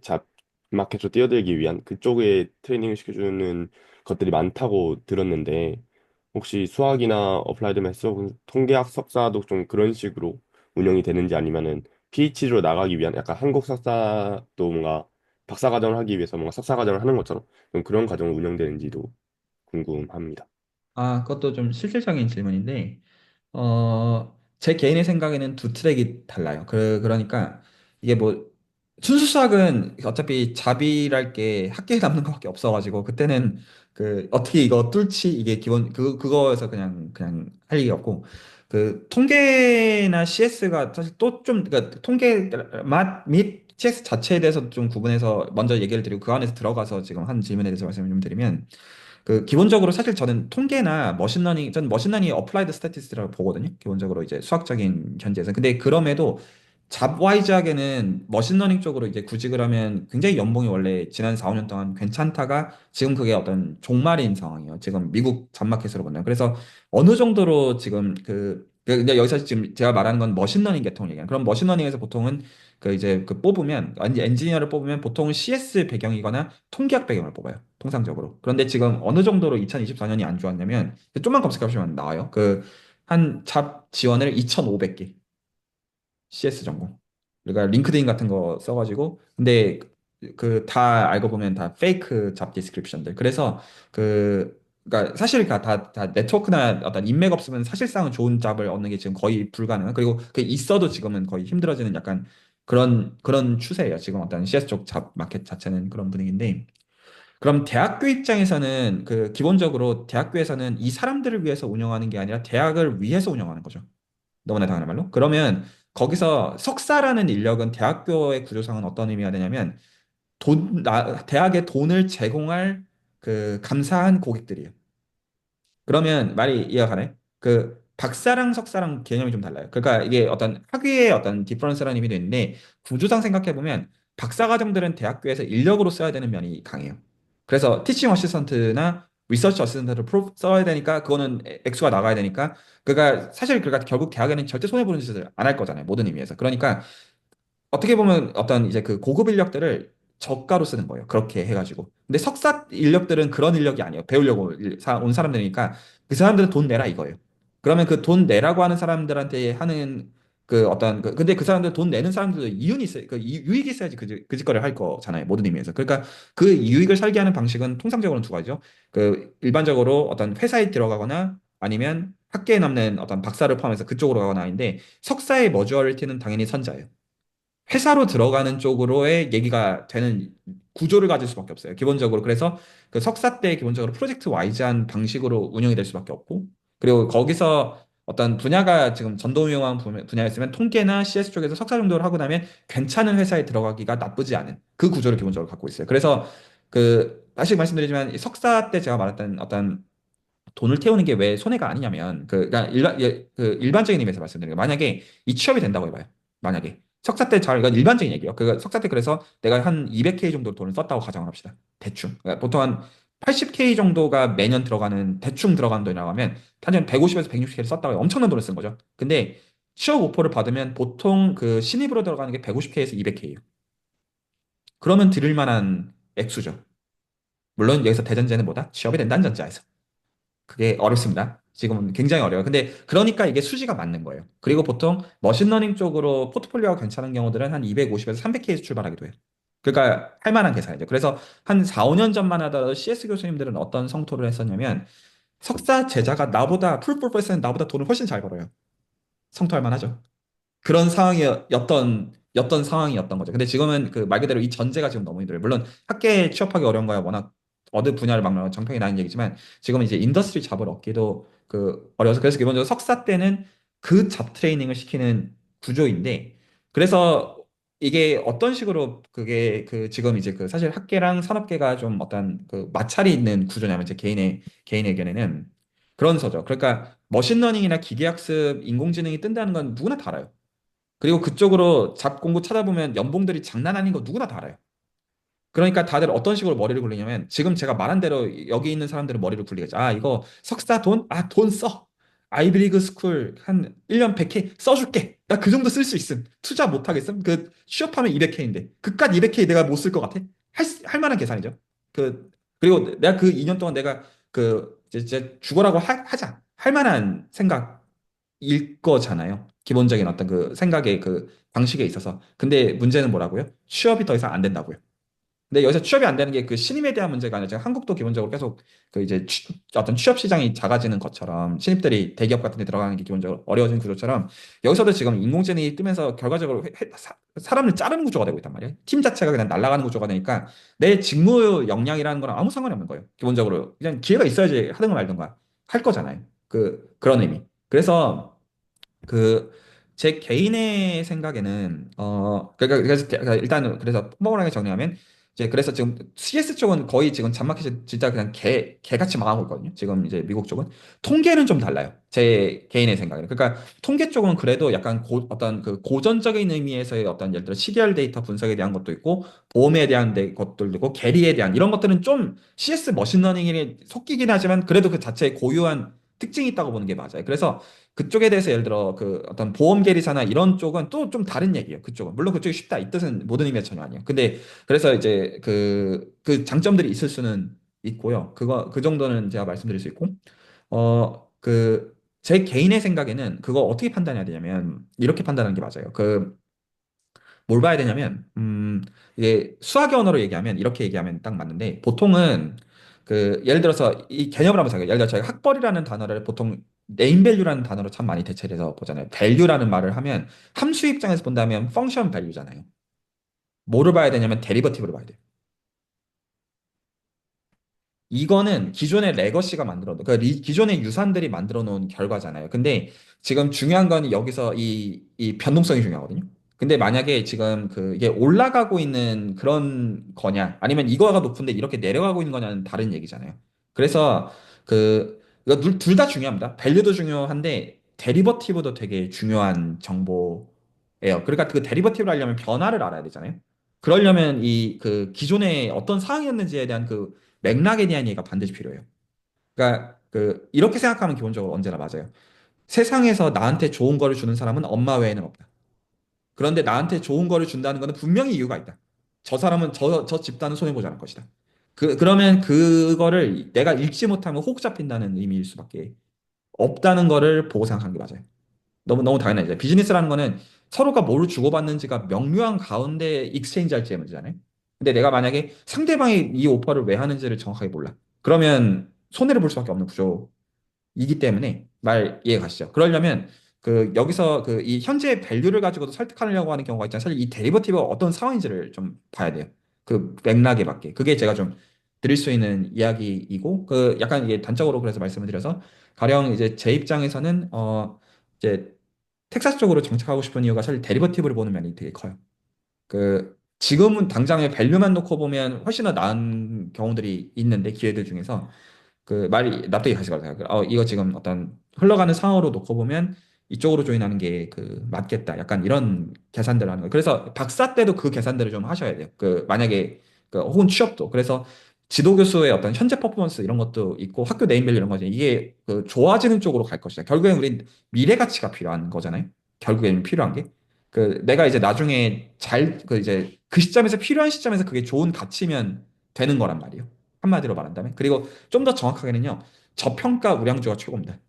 마켓으로 뛰어들기 위한 그쪽에 트레이닝을 시켜주는 것들이 많다고 들었는데, 혹시 수학이나 어플라이드 매스 혹은 통계학 석사도 좀 그런 식으로 운영이 되는지 아니면은 PhD로 나가기 위한 약간 한국 석사도 뭔가 박사 과정을 하기 위해서 뭔가 석사 과정을 하는 것처럼 좀 그런 과정을 운영되는지도 궁금합니다. 아, 그것도 좀 실질적인 질문인데, 제 개인의 생각에는 두 트랙이 달라요. 그러니까 이게 뭐 순수 수학은 어차피 자비랄 게 학계에 남는 것밖에 없어가지고 그때는 그 어떻게 이거 뚫지 이게 기본 그거에서 그냥 할 일이 없고 그 통계나 CS가 사실 또 좀 그러니까 통계 맛 및 CS 자체에 대해서 좀 구분해서 먼저 얘기를 드리고 그 안에서 들어가서 지금 한 질문에 대해서 말씀을 좀 드리면 그 기본적으로 사실 저는 통계나 머신러닝, 전 머신러닝이 어플라이드 스태티스틱이라고 보거든요. 기본적으로 이제 수학적인 견지에서. 근데 그럼에도 잡와이즈하게는 머신러닝 쪽으로 이제 구직을 하면 굉장히 연봉이 원래 지난 4, 5년 동안 괜찮다가 지금 그게 어떤 종말인 상황이에요. 지금 미국 잡마켓으로 본다면. 그래서 어느 정도로 지금 근데 여기서 지금 제가 말하는 건 머신러닝 계통 얘기예요. 그럼 머신러닝에서 보통은 그 이제 그 뽑으면 아니 엔지니어를 뽑으면 보통 CS 배경이거나 통계학 배경을 뽑아요. 통상적으로. 그런데 지금 어느 정도로 2024년이 안 좋았냐면 좀만 검색해보시면 나와요. 그 한 잡 지원을 2,500개 CS 전공. 그러니까 링크드인 같은 거 써가지고 근데 그 다 알고 보면 다 페이크 잡 디스크립션들. 그래서 그러니까 사실 다 네트워크나 어떤 인맥 없으면 사실상은 좋은 잡을 얻는 게 지금 거의 불가능한. 그리고 그 있어도 지금은 거의 힘들어지는 약간 그런 추세예요. 지금 어떤 CS 쪽 잡 마켓 자체는 그런 분위기인데. 그럼 대학교 입장에서는 그 기본적으로 대학교에서는 이 사람들을 위해서 운영하는 게 아니라 대학을 위해서 운영하는 거죠. 너무나 당연한 말로. 그러면 거기서 석사라는 인력은 대학교의 구조상은 어떤 의미가 되냐면 대학에 돈을 제공할 그 감사한 고객들이에요. 그러면 말이 이해가 가네? 그 박사랑 석사랑 개념이 좀 달라요. 그러니까 이게 어떤 학위의 어떤 디퍼런스라는 의미도 있는데 구조상 생각해 보면 박사 과정들은 대학교에서 인력으로 써야 되는 면이 강해요. 그래서 티칭 어시스턴트나 리서치 어시스턴트를 써야 되니까 그거는 액수가 나가야 되니까 그가 사실 그가 결국 대학에는 절대 손해 보는 짓을 안 할 거잖아요. 모든 의미에서. 그러니까 어떻게 보면 어떤 이제 그 고급 인력들을 저가로 쓰는 거예요. 그렇게 해가지고. 근데 석사 인력들은 그런 인력이 아니에요. 배우려고 온 사람들이니까 그 사람들은 돈 내라 이거예요. 그러면 그 돈 내라고 하는 사람들한테 하는 그 어떤 근데 그 사람들 돈 내는 사람들도 이윤이 있어요. 그 유익이 있어야지 그 짓거리를 할 거잖아요. 모든 의미에서. 그러니까 그 유익을 살게 하는 방식은 통상적으로는 두 가지죠. 그 일반적으로 어떤 회사에 들어가거나 아니면 학계에 남는 어떤 박사를 포함해서 그쪽으로 가거나 하는데 석사의 머주얼리티는 당연히 선자예요. 회사로 들어가는 쪽으로의 얘기가 되는 구조를 가질 수밖에 없어요. 기본적으로. 그래서 그 석사 때 기본적으로 프로젝트 와이즈한 방식으로 운영이 될 수밖에 없고, 그리고 거기서 어떤 분야가 지금 전도유용한 분야였으면 통계나 CS 쪽에서 석사 정도를 하고 나면 괜찮은 회사에 들어가기가 나쁘지 않은 그 구조를 기본적으로 갖고 있어요. 그래서 다시 말씀드리지만 이 석사 때 제가 말했던 어떤 돈을 태우는 게 왜 손해가 아니냐면 그러니까 일반적인 의미에서 말씀드리는 거 만약에 이 취업이 된다고 해봐요. 만약에 석사 때 잘 이건 일반적인 얘기예요. 그 석사 때 그래서 내가 한 200K 정도 돈을 썼다고 가정을 합시다. 대충. 그러니까 보통 한 80K 정도가 매년 들어가는 대충 들어가는 돈이라고 하면 단연 150에서 160K를 썼다고 해요. 엄청난 돈을 쓴 거죠. 근데 취업 오퍼를 받으면 보통 그 신입으로 들어가는 게 150K에서 200K예요. 그러면 들을 만한 액수죠. 물론 여기서 대전제는 뭐다? 취업이 된다는 전제하에서. 그게 어렵습니다. 지금은 굉장히 어려워요. 근데 그러니까 이게 수지가 맞는 거예요. 그리고 보통 머신러닝 쪽으로 포트폴리오가 괜찮은 경우들은 한 250에서 300K에서 출발하기도 해요. 그러니까 할 만한 계산이죠. 그래서 한 4, 5년 전만 하더라도 CS 교수님들은 어떤 성토를 했었냐면 석사 제자가 나보다 풀 프로페서는 나보다 돈을 훨씬 잘 벌어요. 성토할 만하죠. 그런 상황이었던 상황이었던 거죠. 근데 지금은 그 말 그대로 이 전제가 지금 너무 힘들어요. 물론 학계에 취업하기 어려운 거야 워낙 어느 분야를 막론하고 정평이 나는 얘기지만 지금은 이제 인더스트리 잡을 얻기도 어려워서 그래서 기본적으로 석사 때는 그 잡 트레이닝을 시키는 구조인데 그래서 이게 어떤 식으로 그게 지금 이제 사실 학계랑 산업계가 좀 어떤 마찰이 있는 구조냐면 제 개인의 의견에는 그런 서죠. 그러니까 머신러닝이나 기계학습, 인공지능이 뜬다는 건 누구나 다 알아요. 그리고 그쪽으로 잡 공고 찾아보면 연봉들이 장난 아닌 거 누구나 다 알아요. 그러니까 다들 어떤 식으로 머리를 굴리냐면 지금 제가 말한 대로 여기 있는 사람들은 머리를 굴리겠죠. 아, 이거 석사 돈? 아, 돈 써. 아이비리그 스쿨 한 1년 100K 써줄게. 나 그 정도 쓸 수 있음. 투자 못 하겠음. 취업하면 200K인데 그깟 200K 내가 못 쓸 것 같아? 할 만한 계산이죠. 그리고 내가 그 2년 동안 내가 이제 죽어라고 하자 할 만한 생각일 거잖아요. 기본적인 어떤 그 생각의 그 방식에 있어서. 근데 문제는 뭐라고요? 취업이 더 이상 안 된다고요. 근데 여기서 취업이 안 되는 게 그 신임에 대한 문제가 아니라 지금 한국도 기본적으로 계속 그 이제 어떤 취업 시장이 작아지는 것처럼 신입들이 대기업 같은 데 들어가는 게 기본적으로 어려워진 구조처럼 여기서도 지금 인공지능이 뜨면서 결과적으로 사람을 자르는 구조가 되고 있단 말이에요. 팀 자체가 그냥 날아가는 구조가 되니까 내 직무 역량이라는 거랑 아무 상관이 없는 거예요. 기본적으로 그냥 기회가 있어야지 하든가 말든가 할 거잖아요. 그런 의미. 그래서 그 제 개인의 생각에는 그러니까 그러니까 일단 그래서 포멀하게 정리하면 이제 그래서 지금 CS 쪽은 거의 지금 잔마켓이 진짜 그냥 개같이 망하고 있거든요. 지금 이제 미국 쪽은 통계는 좀 달라요. 제 개인의 생각에는. 그러니까 통계 쪽은 그래도 약간 어떤 그 고전적인 의미에서의 어떤 예를 들어 시리얼 데이터 분석에 대한 것도 있고 보험에 대한 것들도 있고 계리에 대한 이런 것들은 좀 CS 머신러닝에 섞이긴 하지만 그래도 그 자체의 고유한 특징이 있다고 보는 게 맞아요. 그래서 그쪽에 대해서 예를 들어 그 어떤 보험 계리사나 이런 쪽은 또 좀 다른 얘기예요. 그쪽은 물론 그쪽이 쉽다 이 뜻은 모든 의미에서 전혀 아니에요. 근데 그래서 이제 그 장점들이 있을 수는 있고요. 그 정도는 제가 말씀드릴 수 있고 제 개인의 생각에는 그거 어떻게 판단해야 되냐면 이렇게 판단하는 게 맞아요. 뭘 봐야 되냐면 이게 수학의 언어로 얘기하면 이렇게 얘기하면 딱 맞는데 보통은 그 예를 들어서 이 개념을 한번 생각해요. 예를 들어 저희가 학벌이라는 단어를 보통 네임 밸류라는 단어로 참 많이 대체를 해서 보잖아요. 밸류라는 말을 하면 함수 입장에서 본다면 펑션 밸류잖아요. 뭐를 봐야 되냐면 데리버티브를 봐야 돼요. 이거는 기존의 레거시가 만들어 놓은, 그러니까 기존의 유산들이 만들어 놓은 결과잖아요. 근데 지금 중요한 건 여기서 이 변동성이 중요하거든요. 근데 만약에 지금 이게 올라가고 있는 그런 거냐, 아니면 이거가 높은데 이렇게 내려가고 있는 거냐는 다른 얘기잖아요. 그래서 이거 둘 다 중요합니다. 밸류도 중요한데, 데리버티브도 되게 중요한 정보예요. 그러니까 그 데리버티브를 하려면 변화를 알아야 되잖아요. 그러려면 기존에 어떤 상황이었는지에 대한 맥락에 대한 이해가 반드시 필요해요. 그러니까 이렇게 생각하면 기본적으로 언제나 맞아요. 세상에서 나한테 좋은 거를 주는 사람은 엄마 외에는 없다. 그런데 나한테 좋은 거를 준다는 것은 분명히 이유가 있다. 저 사람은 저 집단은 손해보지 않을 것이다. 그러면 그거를 내가 읽지 못하면 호구 잡힌다는 의미일 수밖에 없다는 거를 보고 생각하는 게 맞아요. 너무 당연하죠. 비즈니스라는 거는 서로가 뭘 주고받는지가 명료한 가운데 익스체인지 할지의 문제잖아요. 근데 내가 만약에 상대방이 이 오퍼를 왜 하는지를 정확하게 몰라. 그러면 손해를 볼 수밖에 없는 구조이기 때문에 말 이해 가시죠? 그러려면 여기서 이 현재의 밸류를 가지고도 설득하려고 하는 경우가 있잖아요. 사실 이 데리버티브가 어떤 상황인지를 좀 봐야 돼요. 그 맥락에 맞게. 그게 제가 좀 드릴 수 있는 이야기이고 약간 이게 단적으로 그래서 말씀을 드려서 가령 이제 제 입장에서는 이제 텍사스 쪽으로 정착하고 싶은 이유가 사실 데리버티브를 보는 면이 되게 커요. 지금은 당장의 밸류만 놓고 보면 훨씬 더 나은 경우들이 있는데 기회들 중에서 말이 납득이 가시거든요. 이거 지금 어떤 흘러가는 상황으로 놓고 보면 이쪽으로 조인하는 게 맞겠다. 약간 이런 계산들을 하는 거예요. 그래서 박사 때도 그 계산들을 좀 하셔야 돼요. 만약에 혹은 취업도 그래서 지도 교수의 어떤 현재 퍼포먼스 이런 것도 있고 학교 네임밸류 이런 거지. 이게 좋아지는 쪽으로 갈 것이다. 결국엔 우린 미래 가치가 필요한 거잖아요. 결국엔 필요한 게 내가 이제 나중에 이제 그 시점에서 필요한 시점에서 그게 좋은 가치면 되는 거란 말이에요. 한마디로 말한다면. 그리고 좀 더 정확하게는요. 저평가 우량주가 최고입니다.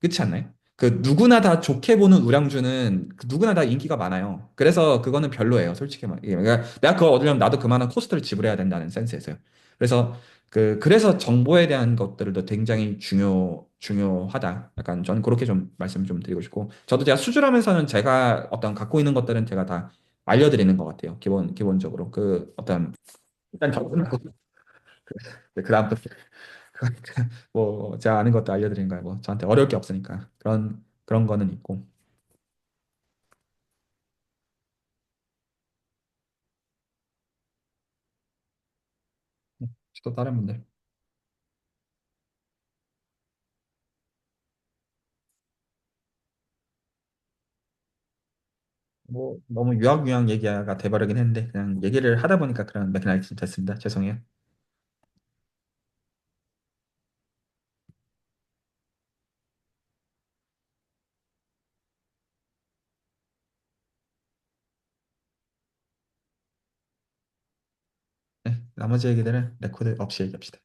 그렇지 않나요? 누구나 다 좋게 보는 우량주는 누구나 다 인기가 많아요. 그래서 그거는 별로예요. 솔직히 말. 그러니까 내가 그걸 얻으려면 나도 그만한 코스트를 지불해야 된다는 센스에서요. 그래서 그래서 정보에 대한 것들도 굉장히 중요하다. 약간 저는 그렇게 좀 말씀을 좀 드리고 싶고 저도 제가 수술하면서는 제가 어떤 갖고 있는 것들은 제가 다 알려드리는 것 같아요. 기본적으로 어떤 일단 그다음부터 뭐 제가 아는 것도 알려드리는 거야. 뭐 저한테 어려울 게 없으니까 그런 거는 있고 또 다른 분들 뭐 너무 유학유학 얘기가 돼버리긴 했는데 그냥 얘기를 하다 보니까 그런 맥락이 좀 됐습니다. 죄송해요. 네, 나머지 얘기들은 레코드 없이 얘기합시다.